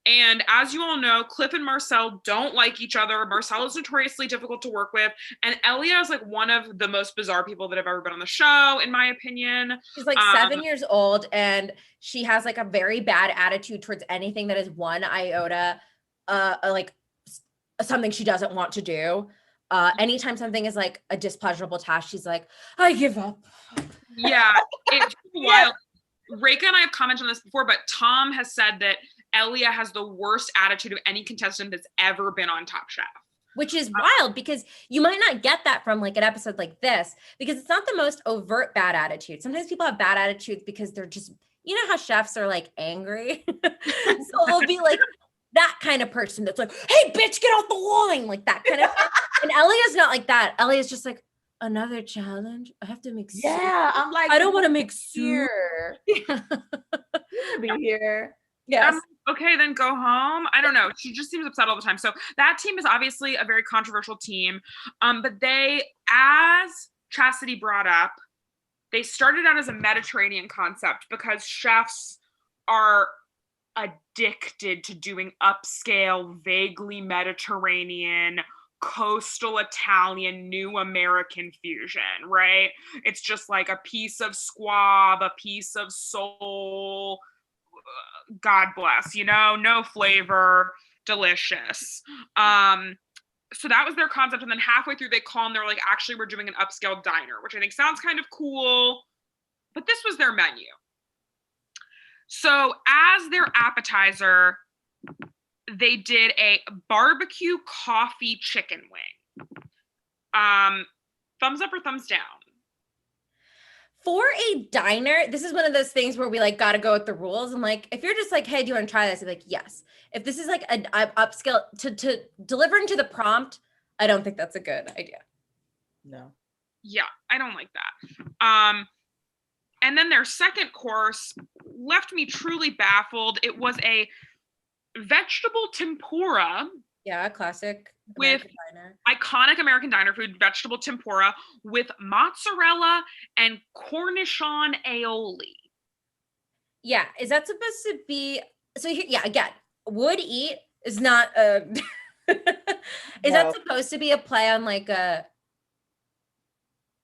And as you all know, Cliff and Marcel don't like each other. Marcel is notoriously difficult to work with. And Elia is like one of the most bizarre people that have ever been on the show, in my opinion. She's like 7 years old and she has like a very bad attitude towards anything that is one iota, like something she doesn't want to do. Anytime something is like a displeasurable task, she's like, I give up. Yeah, it's wild. Reika and I have commented on this before, but Tom has said that Elia has the worst attitude of any contestant that's ever been on Top Chef. Which is wild because you might not get that from like an episode like this because it's not the most overt bad attitude. Sometimes people have bad attitudes because they're just, you know how chefs are like angry? So they'll be like, that kind of person that's like, hey, bitch, get off the line, like that kind of thing. And Elia's not like that. Elia's just like, another challenge. I have to make soup. Yeah, I'm like, I don't want to make soup. Here. Yeah. You be here. Yes. Okay, then go home. I don't know. She just seems upset all the time. So that team is obviously a very controversial team. But they, as Chasity brought up, they started out as a Mediterranean concept because chefs are addicted to doing upscale, vaguely Mediterranean, coastal Italian, new American fusion, right? It's just like a piece of squab, a piece of sole, God bless, no flavor, delicious. So that was their concept. And then halfway through they call and they're like, actually, we're doing an upscale diner, which I think sounds kind of cool, but this was their menu. So as their appetizer, they did a barbecue coffee chicken wing. Thumbs up or thumbs down? For a diner, this is one of those things where we like got to go with the rules. And like, if you're just like, hey, do you want to try this? I'm like, yes. If this is like an upscale to delivering to the prompt, I don't think that's a good idea. No. Yeah, I don't like that. And then their second course left me truly baffled. It was a vegetable tempura. Yeah, classic With American diner. Iconic American diner food, vegetable tempura with mozzarella and Cornichon aioli. Yeah, is that supposed to be? So here, yeah, again, would eat is not a. Is that supposed to be a play on like a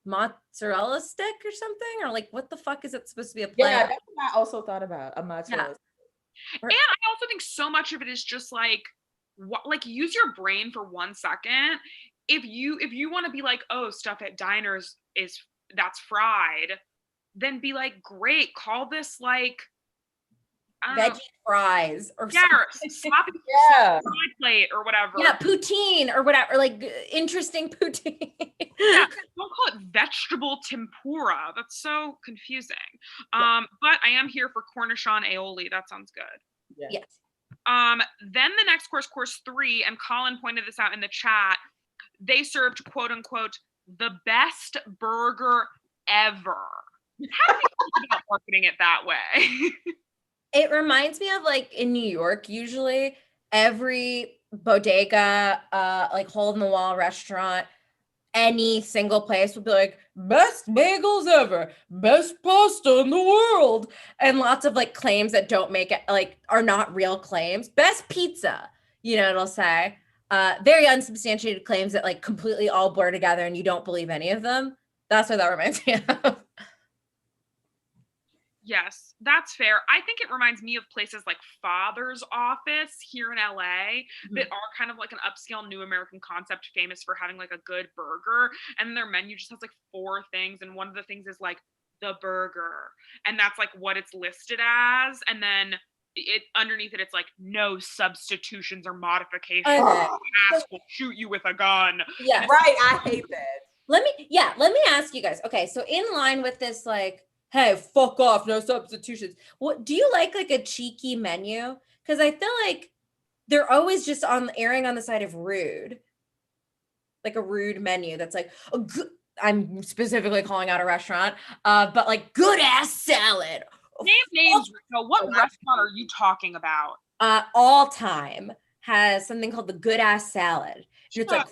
mozzarella stick or something, or like what the fuck is it supposed to be a play? Yeah, on? that's what I also thought about, a mozzarella. And I also think so much of it is just like, what, like use your brain for 1 second. If you want to be like, oh, stuff at diners that's fried, then be like, great, call this like Veggie fries or sloppy Yeah. fry plate or whatever. Yeah, poutine or whatever, like interesting poutine. Yeah, don't call it vegetable tempura. That's so confusing. But I am here for Cornichon aioli. That sounds good. Yes. Then the next course 3, and Colin pointed this out in the chat, they served quote unquote the best burger ever. How do you think about marketing it that way? It reminds me of like in New York, usually every bodega, like hole in the wall restaurant, any single place would be like, best bagels ever, best pasta in the world. And lots of like claims that don't make it, like are not real claims. Best pizza, it'll say. Very unsubstantiated claims that like completely all blur together and you don't believe any of them. That's what that reminds me of. Yes, that's fair. I think it reminds me of places like Father's Office here in LA that are kind of like an upscale new American concept, famous for having like a good burger. And their menu just has like 4 things. And one of the things is like the burger. And that's like what it's listed as. And then underneath it, it's like no substitutions or modifications. Ass will shoot you with a gun. Yeah. Right. I hate that. Let me ask you guys. Okay. So in line with this, like, hey, fuck off, no substitutions. What do you like a cheeky menu? Because I feel like they're always just erring on the side of rude. Like a rude menu that's like, I'm specifically calling out a restaurant, but like good ass salad. Name names, Rico. What restaurant are you talking about? All Time has something called the good ass salad. It's like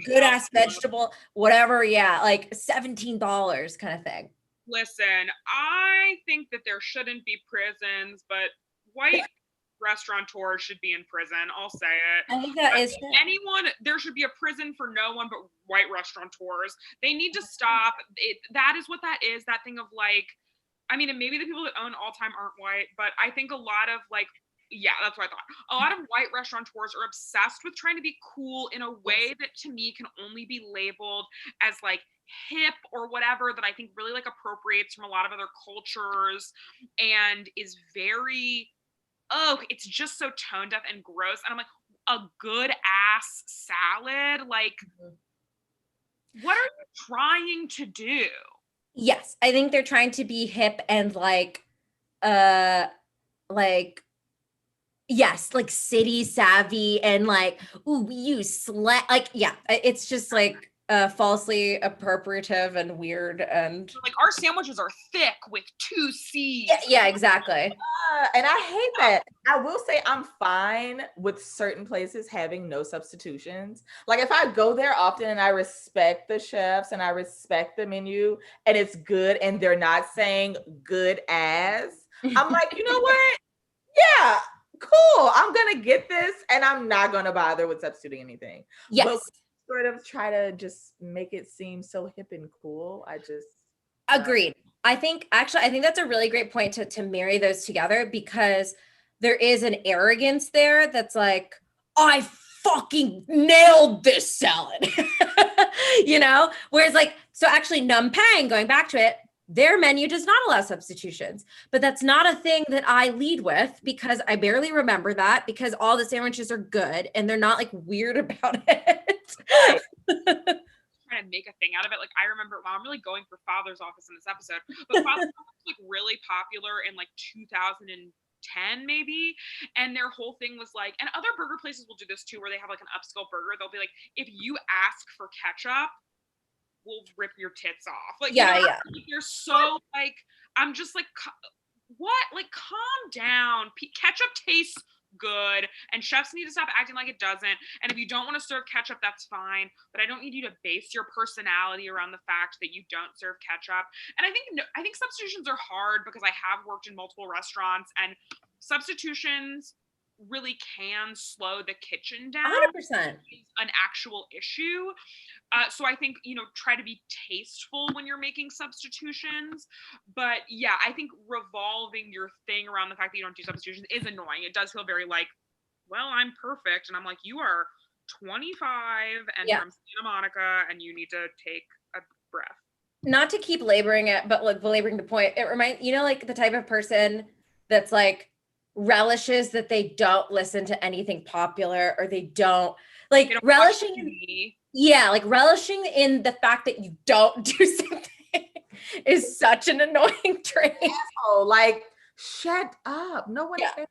good ass vegetable, whatever. Yeah, like $17 kind of thing. Listen, I think that there shouldn't be prisons, but white restaurateurs should be in prison. I'll say it. I think that is there should be a prison for no one but white restaurateurs. They need to stop it. That is what that is. That thing of like, I mean, and maybe the people that own All Time aren't white, but I think a lot of like, yeah, that's what I thought. A lot of white restaurateurs are obsessed with trying to be cool in a way that to me can only be labeled as like hip or whatever, that I think really like appropriates from a lot of other cultures and is very, it's just so tone deaf and gross. And I'm like, a good ass salad? Like, what are you trying to do? Yes, I think they're trying to be hip and like yes, like city savvy and like, ooh, we use like, yeah, it's just like falsely appropriative and weird and like our sandwiches are thick with 2 C's. Yeah, exactly. And I hate that. I will say I'm fine with certain places having no substitutions. Like if I go there often and I respect the chefs and I respect the menu and it's good and they're not saying good as, I'm like, you know what? Yeah, cool. I'm gonna get this and I'm not gonna bother with substituting anything. Yes. But sort of try to just make it seem so hip and cool. I just agreed. I think that's a really great point to marry those together, because there is an arrogance there that's like, I fucking nailed this salad. Whereas like, so actually Num Pang, going back to it, their menu does not allow substitutions, but that's not a thing that I lead with because I barely remember that because all the sandwiches are good and they're not like weird about it. Trying to make a thing out of it. Like I remember, wow, I'm really going for Father's Office in this episode, but Father's Office was like really popular in like 2010 maybe, and their whole thing was like, and other burger places will do this too, where they have like an upscale burger. They'll be like, if you ask for ketchup, we'll rip your tits off. Like, Yeah, you know, yeah. They're so like, I'm just like, what? Like, calm down. Ketchup tastes good, and chefs need to stop acting like it doesn't. And if you don't want to serve ketchup, that's fine. But I don't need you to base your personality around the fact that you don't serve ketchup. And I think substitutions are hard because I have worked in multiple restaurants, and substitutions really can slow the kitchen down. 100%. An actual issue. So I think, try to be tasteful when you're making substitutions. But yeah, I think revolving your thing around the fact that you don't do substitutions is annoying. It does feel very like, well, I'm perfect. And I'm like, you are 25 and from Santa Monica and you need to take a breath. Not to keep laboring it, but like belaboring the point, it reminds, like the type of person that's like relishes that they don't listen to anything popular or they don't like relishing relishing in the fact that you don't do something is such an annoying trait. Oh, like shut up. No one cares.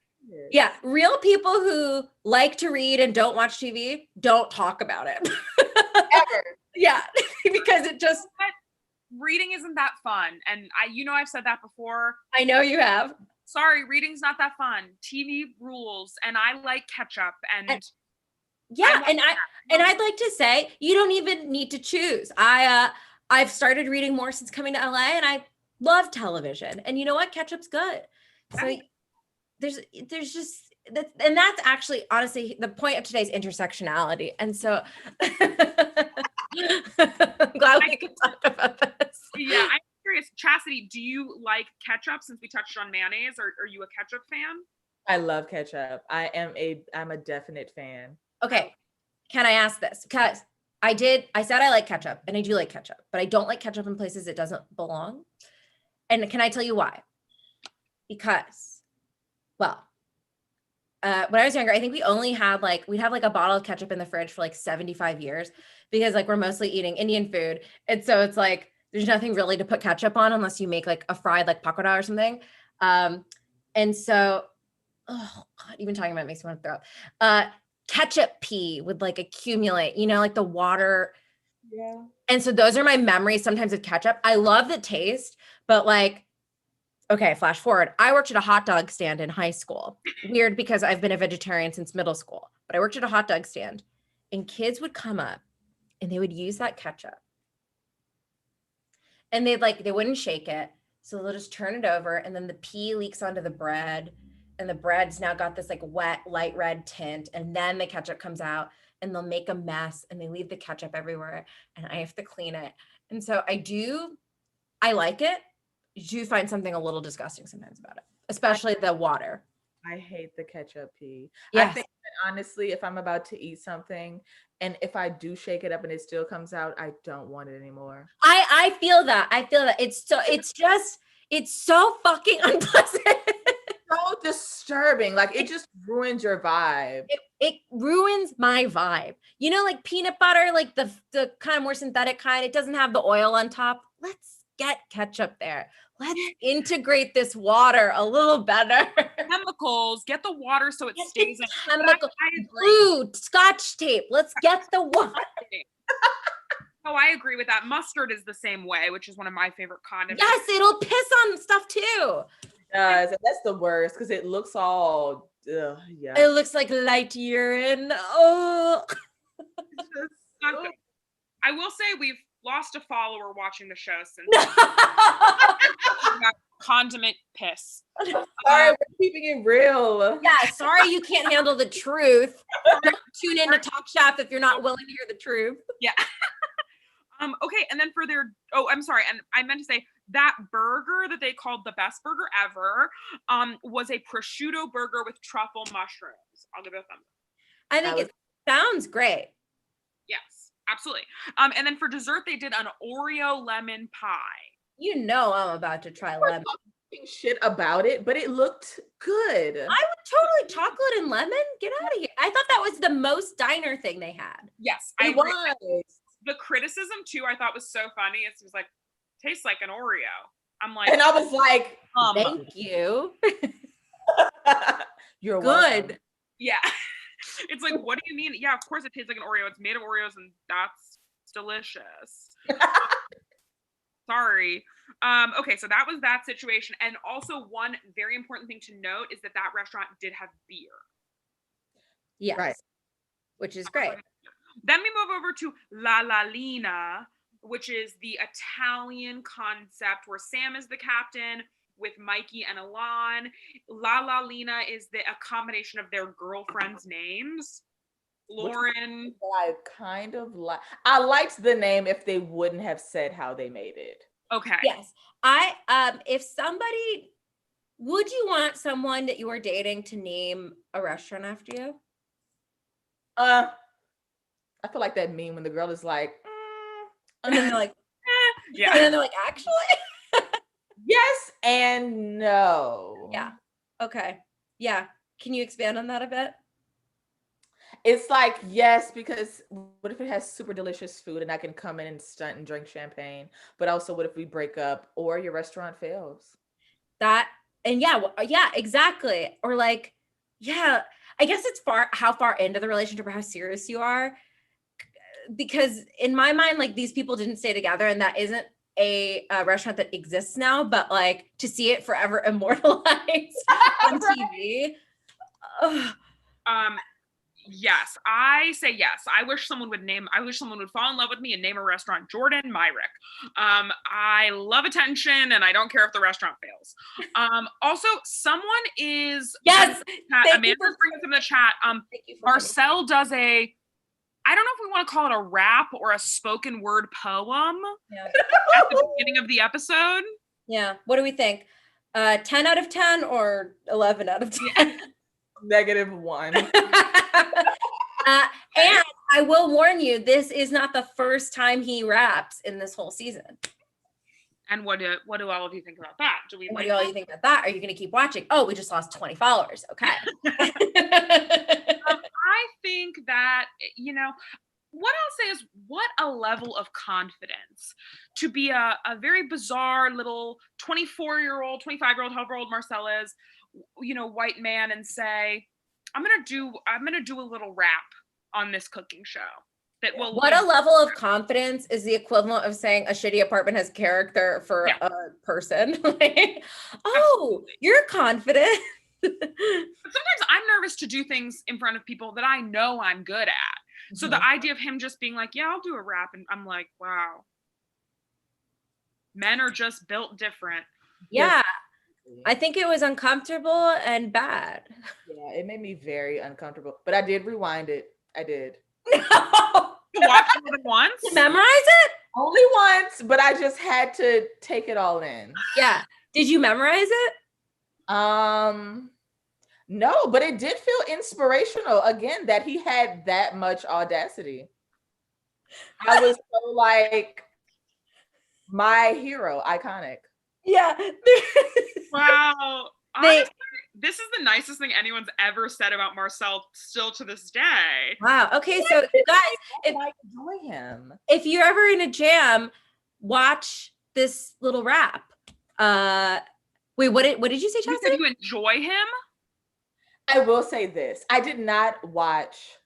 Yeah, real people who like to read and don't watch TV don't talk about it. Ever. Yeah, because it just reading isn't that fun. And I've said that before. I know you have. Sorry, reading's not that fun. TV rules, and I like ketchup and I'd like to say you don't even need to choose. I've started reading more since coming to LA, and I love television. And you know what? Ketchup's good. So there's just and that's actually honestly the point of today's intersectionality. And so I'm glad we could talk about this. Yeah, I'm curious, Chasity, do you like ketchup since we touched on mayonnaise? Or are you a ketchup fan? I love ketchup. I'm a definite fan. Okay. Can I ask this? Because I said I like ketchup and I do like ketchup, but I don't like ketchup in places it doesn't belong. And can I tell you why? Because, when I was younger, I think we'd have like a bottle of ketchup in the fridge for like 75 years because like we're mostly eating Indian food. And so it's like, there's nothing really to put ketchup on unless you make like a fried like pakoda or something. And so, oh God, even talking about it makes me want to throw up. Ketchup pee would like accumulate, like the water. Yeah. And so those are my memories sometimes of ketchup. I love the taste, but like, okay, flash forward. I worked at a hot dog stand in high school. Weird because I've been a vegetarian since middle school, but I worked at a hot dog stand and kids would come up and they would use that ketchup and they wouldn't shake it. So they'll just turn it over and then the pee leaks onto the bread and the bread's now got this like wet, light red tint. And then the ketchup comes out and they'll make a mess and they leave the ketchup everywhere and I have to clean it. And so I like it. You do find something a little disgusting sometimes about it, especially the water. I hate the ketchup pee. Yes. I think that honestly, if I'm about to eat something and if I do shake it up and it still comes out, I don't want it anymore. I feel that. It's so fucking unpleasant. So disturbing. Like it just ruins your vibe. It ruins my vibe. Like peanut butter, like the kind of more synthetic kind, it doesn't have the oil on top. Let's get ketchup there. Let's integrate this water a little better. Chemicals, get the water so it stays in. Chemical, glue, Scotch tape. Let's get the water. Oh, I agree with that. Mustard is the same way, which is one of my favorite condiments. Yes, it'll piss on stuff too. It does. And that's the worst because it looks all, yeah. It looks like light urine. Oh. I will say we've lost a follower watching the show since condiment piss. Sorry, we're keeping it real. Yeah, sorry you can't handle the truth. Tune in to Top Chef if you're not willing to hear the truth. Yeah. Okay, and then I'm sorry, and I meant to say that burger that they called the best burger ever was a prosciutto burger with truffle mushrooms. I'll give it a thumbs up. I think it sounds great. Yes, absolutely. And then for dessert, they did an Oreo lemon pie. You know I'm about to try lemon. Shit about it, but it looked good. I would totally chocolate and lemon. Get out of here. I thought that was the most diner thing they had. Yes, It agree. was. The criticism too, I thought was so funny. It was like, tastes like an Oreo. I'm like, And I was like, thank you. You're good. welcome. Yeah. It's like, what do you mean? Yeah, of course it tastes like an Oreo. It's made of Oreos and that's delicious. Sorry. Okay, so that was that situation. And also one very important thing to note is that restaurant did have beer. Yes. Right. Which is great. Then we move over to La Lina, which is the Italian concept where Sam is the captain with Mikey and Alon. La Lina is a combination of their girlfriends' names. Lauren. I kind of like. I liked the name if they wouldn't have said how they made it. Okay. Yes. If somebody, would you want someone that you are dating to name a restaurant after you? I feel like that meme when the girl is like, and then they're like, yeah. And then they're like, actually? yes and no. Yeah. Okay. Yeah. Can you expand on that a bit? It's like, yes, because what if it has super delicious food and I can come in and stunt and drink champagne? But also, what if we break up or your restaurant fails? Yeah, exactly. Or like, yeah, I guess it's how far into the relationship or how serious you are. Because in my mind, like these people didn't stay together, and that isn't a restaurant that exists now, but like to see it forever immortalized on TV. Yes, I say yes. I wish someone would fall in love with me and name a restaurant Jordan Myrick. I love attention and I don't care if the restaurant fails. Also, someone is yes. Amanda's bringing us in the chat. Marcel does I don't know if we want to call it a rap or a spoken word poem at the beginning of the episode. Yeah. What do we think? 10 out of 10 or 11 out of 10? -1. And I will warn you, this is not the first time he raps in this whole season. And what do all of you think about that? What do all you think about that? Are you going to keep watching? Oh, we just lost 20 followers. Okay. I think that, what I'll say is what a level of confidence to be a very bizarre little 24-year-old, 25-year-old, however old Marcel is, white man, and say, I'm gonna do a little rap on this cooking show. What a level of confidence is the equivalent of saying a shitty apartment has character for a person. Like, oh, you're confident. But sometimes I'm nervous to do things in front of people that I know I'm good at. So the idea of him just being like, yeah, I'll do a rap, and I'm like, wow, men are just built different. Yeah. I think it was uncomfortable and bad. Yeah, it made me very uncomfortable. But I did rewind it. I did. No. Watch it more than once? To memorize it? Only once, but I just had to take it all in. Yeah. Did you memorize it? No, but it did feel inspirational again that he had that much audacity. I was so like my hero, iconic. Yeah. Wow. Honestly, this is the nicest thing anyone's ever said about Marcel still to this day. Wow. Okay, so guys, if you're ever in a jam, watch this little rap. Wait, what did you say, Chasity? You said you enjoy him? I will say this. I did not watch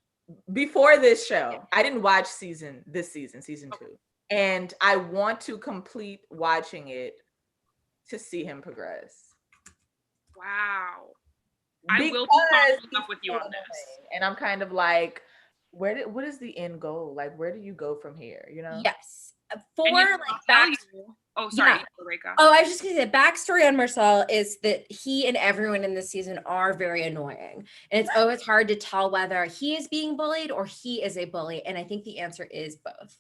before this show. I didn't watch season 2. And I want to complete watching it to see him progress. Wow. Because I will be following up with you on this. And I'm kind of like, what is the end goal? Like, where do you go from here? Yes. Oh, sorry, Yeah. Oh, I was just gonna say, backstory on Marcel is that he and everyone in this season are very annoying. And it's always hard to tell whether he is being bullied or he is a bully. And I think the answer is both.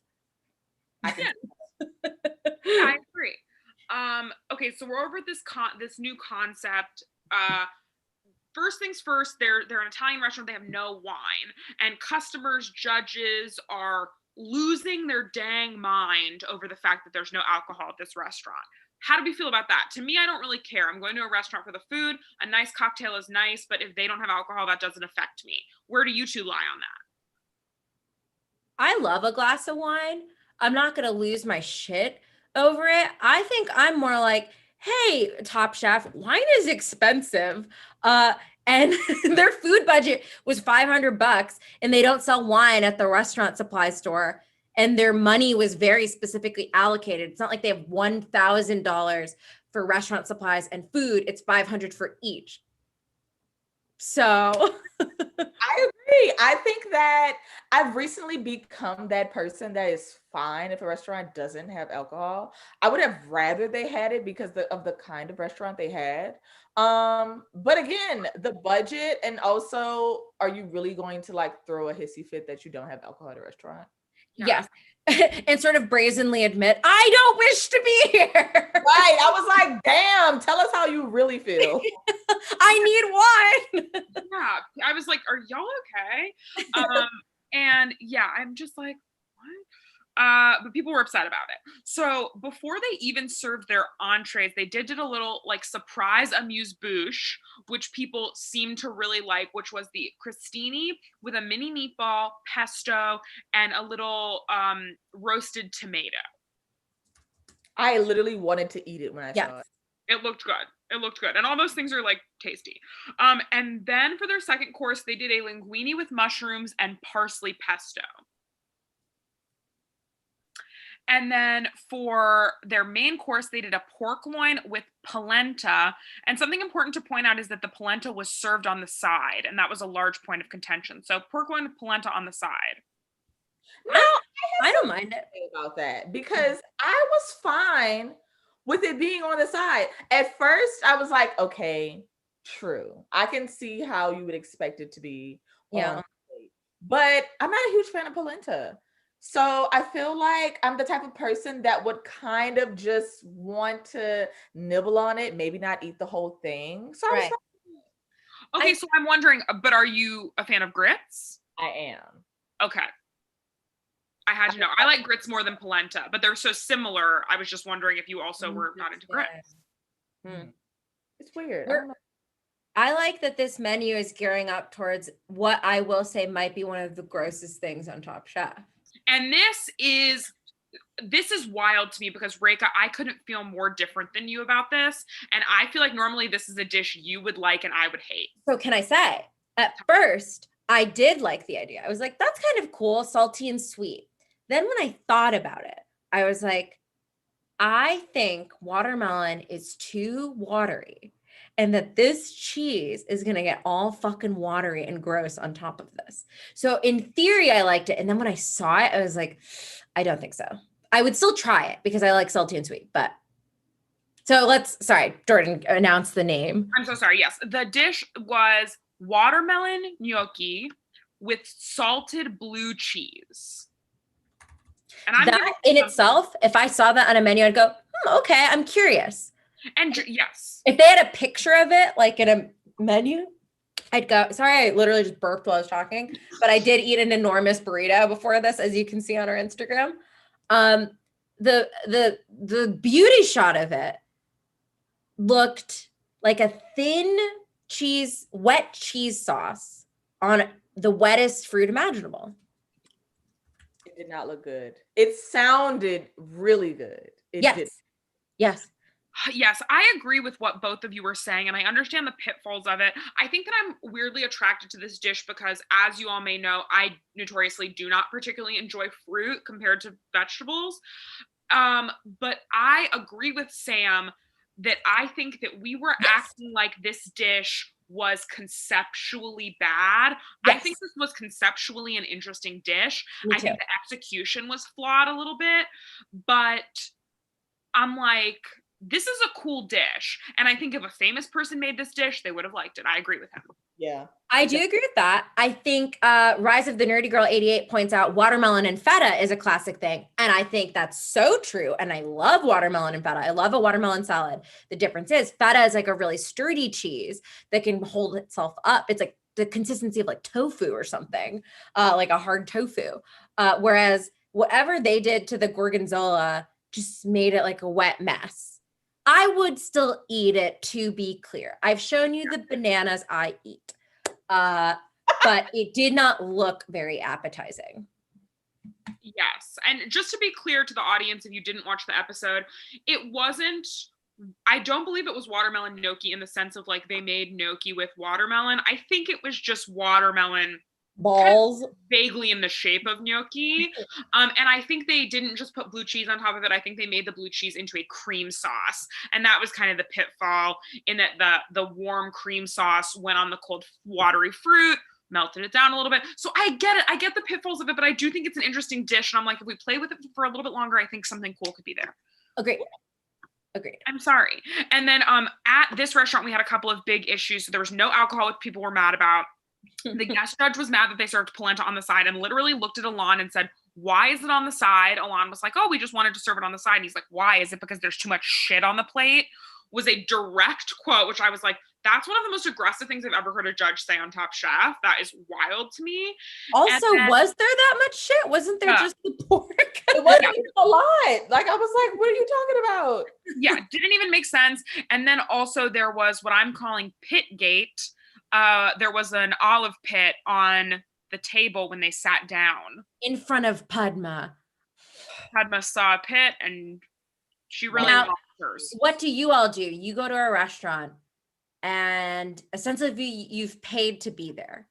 Yeah, I agree. Okay, so we're over this new concept. First things first, they're an Italian restaurant, they have no wine, and customers, judges are losing their dang mind over the fact that there's no alcohol at this restaurant. How do we feel about that? To me, I don't really care. I'm going to a restaurant for the food. A nice cocktail is nice, but if they don't have alcohol, that doesn't affect me. Where do you two lie on that? I love a glass of wine. I'm not going to lose my shit over it. I think I'm more like, hey, Top Chef, wine is expensive. And their food budget was $500 and they don't sell wine at the restaurant supply store. And their money was very specifically allocated. It's not like they have $1,000 for restaurant supplies and food. It's $500 for each. So I agree. I think that I've recently become that person that is fine if a restaurant doesn't have alcohol. I would have rather they had it because of the kind of restaurant they had. But again, the budget, and also, are you really going to like throw a hissy fit that you don't have alcohol at a restaurant? yes. And sort of brazenly admit, I don't wish to be here. Right. I was like, damn, tell us how you really feel. I need wine. Yeah. I was like, are y'all okay? And yeah, I'm just like, what? But people were upset about it. So before they even served their entrees, they did a little like surprise amuse-bouche, which people seemed to really like, which was the crostini with a mini meatball, pesto, and a little roasted tomato. I literally wanted to eat it when I saw it. It looked good. It looked good. And all those things are like tasty. And then for their second course, they did a linguine with mushrooms and parsley pesto. And then for their main course, they did a pork loin with polenta. And something important to point out is that the polenta was served on the side, and that was a large point of contention. So pork loin with polenta on the side. No, I don't mind it about that because I was fine with it being on the side. At first, I was like, okay, true. I can see how you would expect it to be. Yeah. But I'm not a huge fan of polenta. So I feel like I'm the type of person that would kind of just want to nibble on it, maybe not eat the whole thing. So right. Okay, so I'm wondering, but are you a fan of grits? I am. Okay. I had to know. I like grits more than polenta, but they're so similar. I was just wondering if you also were not into grits. It's weird. I like that this menu is gearing up towards what I will say might be one of the grossest things on Top Chef. And this is wild to me because Reka, I couldn't feel more different than you about this. And I feel like normally this is a dish you would like and I would hate. So can I say, at first, I did like the idea. I was like, that's kind of cool, salty and sweet. Then when I thought about it, I was like, I think watermelon is too watery and that this cheese is going to get all fucking watery and gross on top of this. So in theory, I liked it. And then when I saw it, I was like, I don't think so. I would still try it because I like salty and sweet, but so sorry, Jordan, announce the name. I'm so sorry. Yes. The dish was watermelon gnocchi with salted blue cheese. And that in itself, if I saw that on a menu, I'd go, okay, I'm curious. And yes, if they had a picture of it, like in a menu, I'd go, sorry, I literally just burped while I was talking, but I did eat an enormous burrito before this, as you can see on our Instagram. The beauty shot of it looked like a thin wet cheese sauce on the wettest fruit imaginable. It did not look good. It sounded really good. Yes. Yes, I agree with what both of you were saying, and I understand the pitfalls of it. I think that I'm weirdly attracted to this dish because, as you all may know, I notoriously do not particularly enjoy fruit compared to vegetables. But I agree with Sam that I think that we were acting like this dish was conceptually bad. Yes. I think this was conceptually an interesting dish. I think the execution was flawed a little bit, but I'm like, this is a cool dish. And I think if a famous person made this dish, they would have liked it. I agree with him. Yeah. I do agree with that. I think Rise of the Nerdy Girl 88 points out watermelon and feta is a classic thing. And I think that's so true. And I love watermelon and feta. I love a watermelon salad. The difference is feta is like a really sturdy cheese that can hold itself up. It's like the consistency of like tofu or something, like a hard tofu. Whereas whatever they did to the gorgonzola just made it like a wet mess. I would still eat it, to be clear. I've shown you the bananas I eat. But it did not look very appetizing. Yes. And just to be clear to the audience, if you didn't watch the episode, it wasn't, I don't believe it was watermelon gnocchi in the sense of like they made gnocchi with watermelon. I think it was just watermelon Balls. kind of vaguely in the shape of gnocchi. And I think they didn't just put blue cheese on top of it. I think they made the blue cheese into a cream sauce. And that was kind of the pitfall, in that the warm cream sauce went on the cold watery fruit, melted it down a little bit. So I get it. I get the pitfalls of it, but I do think it's an interesting dish. And I'm like, if we play with it for a little bit longer, I think something cool could be there. Agreed. I'm sorry. And then at this restaurant, we had a couple of big issues. So there was no alcohol, which people were mad about. The guest judge was mad that they served polenta on the side, and literally looked at Alon and said, "Why is it on the side?" Alon was like, "Oh, we just wanted to serve it on the side." And he's like, "Why? Is it because there's too much shit on the plate?" Was a direct quote, which I was like, that's one of the most aggressive things I've ever heard a judge say on Top Chef. That is wild to me. Also, was there that much shit? Wasn't there just the pork? It wasn't even a lot. Like, I was like, what are you talking about? Yeah, didn't even make sense. And then also there was what I'm calling Pitgate. There was an olive pit on the table when they sat down. In front of Padma. Padma saw a pit and she really now, loved hers. What do you all do? You go to a restaurant and essentially you've paid to be there.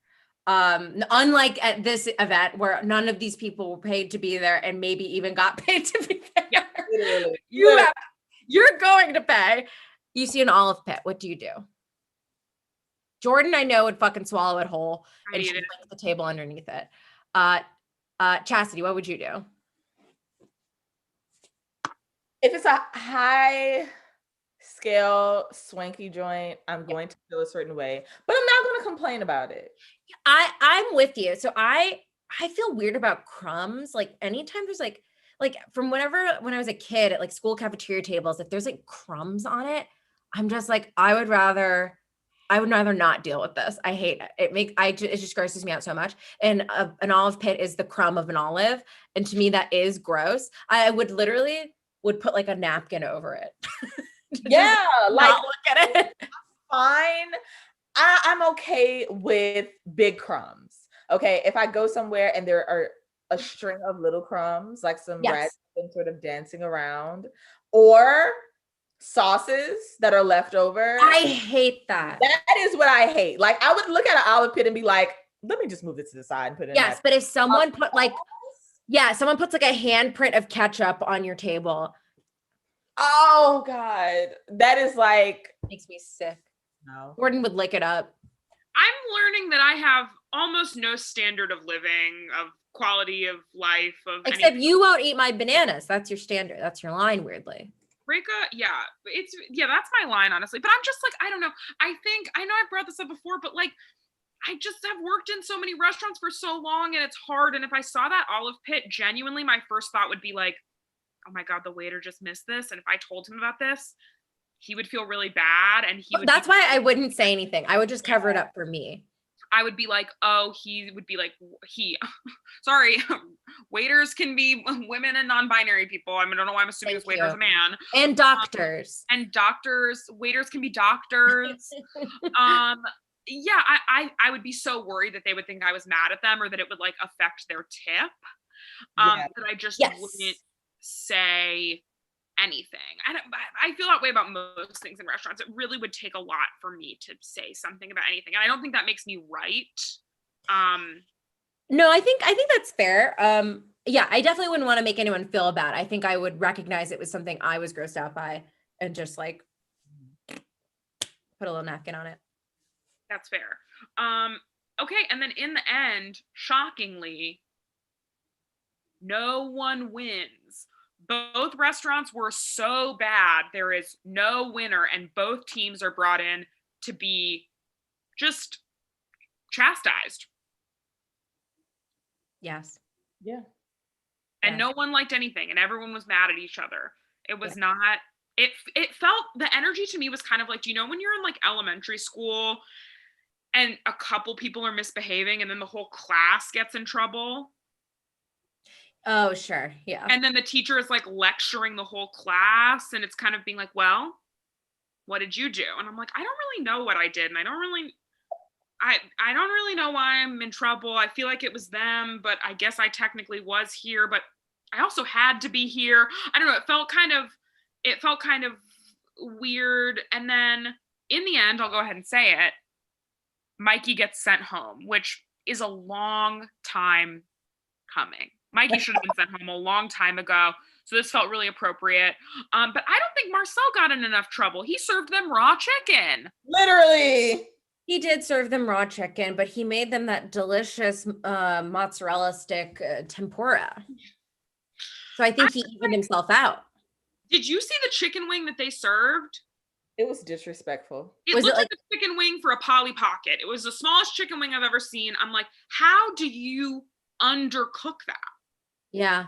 Unlike at this event where none of these people were paid to be there and maybe even got paid to be there. Yeah, literally. You're going to pay. You see an olive pit. What do you do? Jordan, I know, would fucking swallow it whole and she'd lick the table underneath it. Chasity, what would you do? If it's a high scale swanky joint, I'm going to feel a certain way, but I'm not going to complain about it. I'm with you. So I feel weird about crumbs. Like anytime there's like from when I was a kid at like school cafeteria tables, if there's like crumbs on it, I'm just like, I would rather not deal with this. I hate it. It just grosses me out so much. And an olive pit is the crumb of an olive. And to me, that is gross. I would put like a napkin over it. Yeah. Like, look at it. Fine. I'm okay with big crumbs. Okay. If I go somewhere and there are a string of little crumbs, like some rats sort of dancing around, or sauces that are left over. I hate that. That is what I hate. Like, I would look at an olive pit and be like, let me just move it to the side and put it in. Yes, but if someone someone puts like a handprint of ketchup on your table. Oh God. That is like, makes me sick. No. Gordon would lick it up. I'm learning that I have almost no standard of living, of quality of life, of except anything. You won't eat my bananas. That's your standard. That's your line, weirdly. Rika, that's my line, honestly. But I'm just like, I don't know. I know I've brought this up before, but like, I just have worked in so many restaurants for so long and it's hard. And if I saw that olive pit, genuinely, my first thought would be like, oh my God, the waiter just missed this. And if I told him about this, he would feel really bad. And he would. That's why I wouldn't say anything. I would just cover it up for me. I would be like, he would be like, sorry, waiters can be women and non-binary people. I mean, I don't know why I'm assuming this waiter's a man. And doctors. Waiters can be doctors. I would be so worried that they would think I was mad at them or that it would like affect their tip. That I just wouldn't say anything. I feel that way about most things in restaurants. It really would take a lot for me to say something about anything. And I don't think that makes me right. No, I think that's fair. I definitely wouldn't want to make anyone feel bad. I think I would recognize it was something I was grossed out by and just like put a little napkin on it. That's fair. Okay, and then in the end, shockingly, no one wins. Both restaurants were so bad, there is no winner, and both teams are brought in to be just chastised. Yes. Yeah. And no one liked anything, and everyone was mad at each other. It was not, it felt, the energy to me was kind of like, do you know when you're in like elementary school and a couple people are misbehaving and then the whole class gets in trouble? Oh, sure. Yeah. And then the teacher is like lecturing the whole class and it's kind of being like, well, what did you do? And I'm like, I don't really know what I did. And I don't really know why I'm in trouble. I feel like it was them, but I guess I technically was here, but I also had to be here. I don't know. It felt kind of weird. And then in the end, I'll go ahead and say it. Mikey gets sent home, which is a long time coming. Mikey should have been sent home a long time ago. So this felt really appropriate. But I don't think Marcel got in enough trouble. He served them raw chicken. Literally. He did serve them raw chicken, but he made them that delicious mozzarella stick tempura. So I think he evened himself out. Did you see the chicken wing that they served? It was disrespectful. It looked like a chicken wing for a Polly Pocket. It was the smallest chicken wing I've ever seen. I'm like, how do you undercook that? Yeah.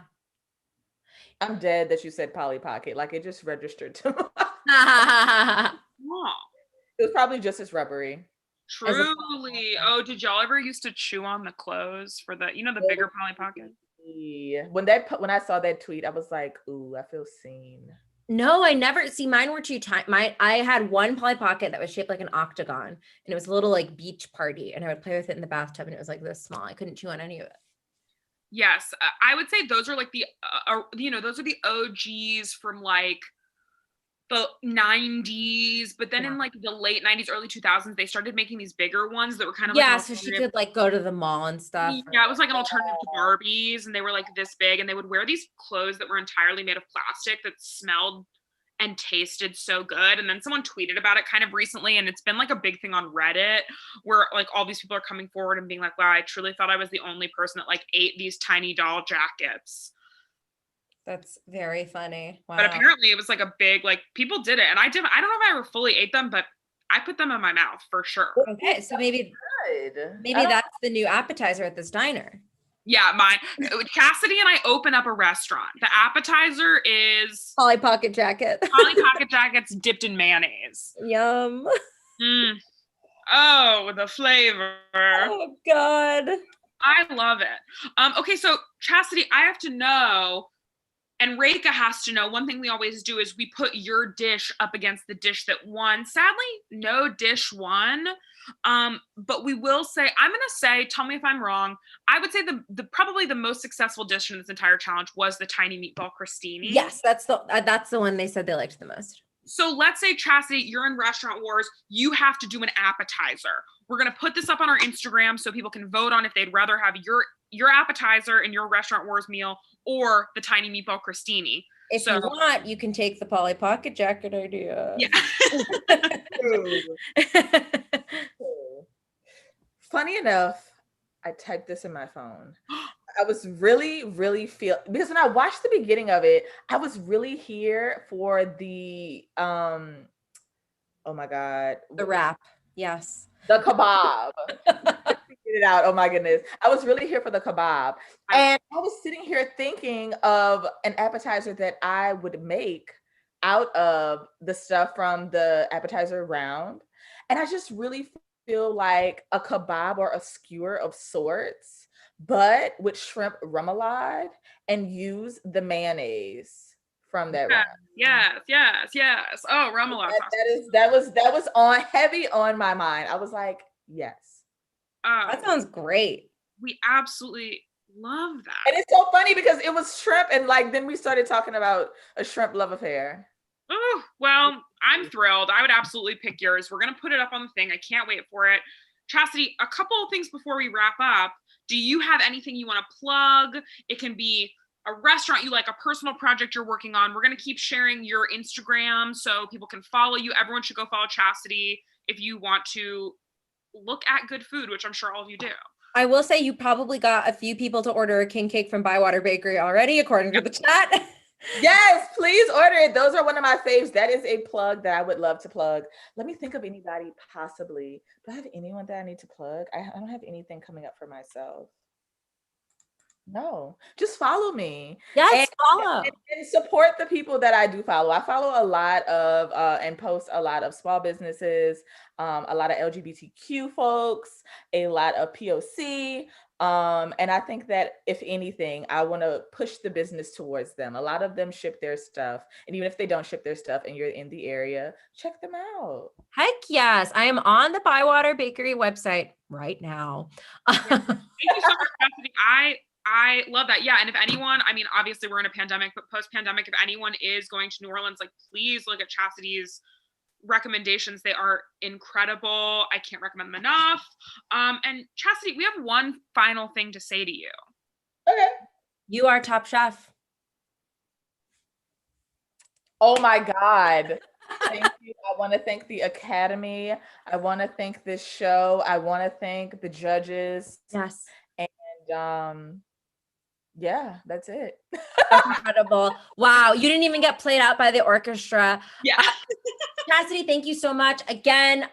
I'm dead that you said Polly Pocket. Like, it just registered to me. Oh. It was probably just as rubbery. Truly. Oh, did y'all ever used to chew on the clothes for the bigger Polly Pocket? Yeah. When I saw that tweet, I was like, ooh, I feel seen. No, I never see mine were too tiny. I had one Polly Pocket that was shaped like an octagon, and it was a little like beach party, and I would play with it in the bathtub, and it was like this small. I couldn't chew on any of it. Yes, I would say those are like those are the OGs from like the 90s, but then in like the late 90s, early 2000s, they started making these bigger ones that were kind of like so she could like go to the mall and stuff. Yeah, it was like an alternative to Barbies, and they were like this big, and they would wear these clothes that were entirely made of plastic that smelled and tasted so good. And then someone tweeted about it kind of recently, and it's been like a big thing on Reddit where like all these people are coming forward and being like, wow, I truly thought I was the only person that like ate these tiny doll jackets. That's very funny. Wow. But apparently it was like a big, like people did it. And I don't know if I ever fully ate them, but I put them in my mouth for sure. Okay. So maybe that's the new appetizer at this diner. Yeah, mine. Chasity and I open up a restaurant. The appetizer is Polly Pocket jacket. Polly Pocket jackets dipped in mayonnaise. Yum. Oh, the flavor. Oh God. I love it. Okay, so Chasity, I have to know, and Reika has to know, one thing we always do is we put your dish up against the dish that won. Sadly, no dish won. But we will say, I'm going to say, tell me if I'm wrong, I would say the probably the most successful dish in this entire challenge was the tiny meatball crostini. Yes, that's the one they said they liked the most. So let's say, Chasity, you're in Restaurant Wars, you have to do an appetizer. We're going to put this up on our Instagram so people can vote on if they'd rather have your appetizer in your Restaurant Wars meal or the tiny meatball crostini. If you want, you can take the Polly Pocket jacket idea. Yeah. Funny enough, I typed this in my phone. I was really, really because when I watched the beginning of it, I was really here for the oh my God. The wrap. Yes. The kebab. Get it out. Oh my goodness. I was really here for the kebab. And I was sitting here thinking of an appetizer that I would make out of the stuff from the appetizer round. And I just really feel like a kebab or a skewer of sorts, but with shrimp remoulade, and use the mayonnaise from that round. Yes. Oh, remoulade. That was on heavy on my mind. I was like, yes. That sounds great. We absolutely love that. And it's so funny because it was shrimp, and like then we started talking about a shrimp love affair. Oh, well, I'm thrilled. I would absolutely pick yours. We're going to put it up on the thing. I can't wait for it. Chasity, a couple of things before we wrap up. Do you have anything you want to plug? It can be a restaurant you like, a personal project you're working on. We're going to keep sharing your Instagram so people can follow you. Everyone should go follow Chasity if you want to look at good food, which I'm sure all of you do. I will say you probably got a few people to order a king cake from Bywater Bakery already, according to the chat. Yes, please order it. Those are one of my faves. That is a plug that I would love to plug. Let me think of anybody possibly. Do I have anyone that I need to plug? I don't have anything coming up for myself. No, just follow me. Yes, follow. And support the people that I do follow. I follow a lot of and post a lot of small businesses, a lot of LGBTQ folks, a lot of POC, And I think that if anything, I want to push the business towards them. A lot of them ship their stuff. And even if they don't ship their stuff and you're in the area, check them out. Heck yes. I am on the Bywater Bakery website right now. Thank you so much, Chastity. I love that. Yeah. And if anyone, I mean, obviously we're in a pandemic, but post-pandemic, if anyone is going to New Orleans, like please look at Chastity's recommendations. They are incredible. I can't recommend them enough. And Chastity, we have one final thing to say to you. Okay. You are top chef. Oh my God. Thank you. I want to thank the Academy. I want to thank this show. I want to thank the judges. Yes. And yeah, that's it. Incredible. Wow. You didn't even get played out by the orchestra. Yeah. Chastity, thank you so much. Again,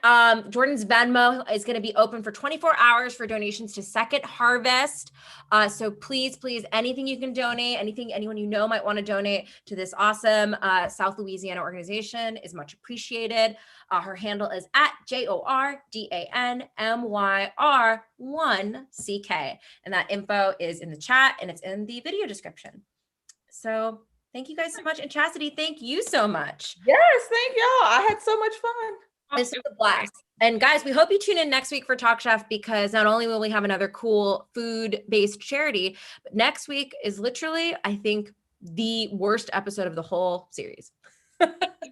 Jordan's Venmo is going to be open for 24 hours for donations to Second Harvest. So please, anything you can donate, anyone you know might want to donate to this awesome South Louisiana organization is much appreciated. Her handle is at JORDANMYR1CK. And that info is in the chat and it's in the video description. So thank you guys so much. And Chastity, thank you so much. Yes, thank y'all. I had so much fun. This was a blast. And guys, we hope you tune in next week for Talk Chef, because not only will we have another cool food-based charity, but next week is literally, I think, the worst episode of the whole series.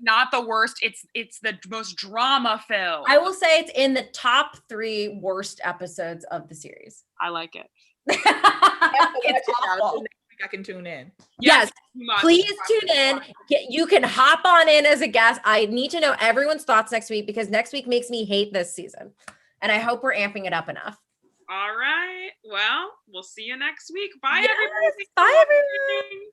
Not the worst. It's the most drama filled. I will say it's in the top 3 worst episodes of the series. I like it. It's awful. I can tune in. Yes, please tune in. You can hop on in as a guest. I need to know everyone's thoughts next week, because next week makes me hate this season. And I hope we're amping it up enough. All right. Well, we'll see you next week. Bye, Yes, everybody. bye, everyone.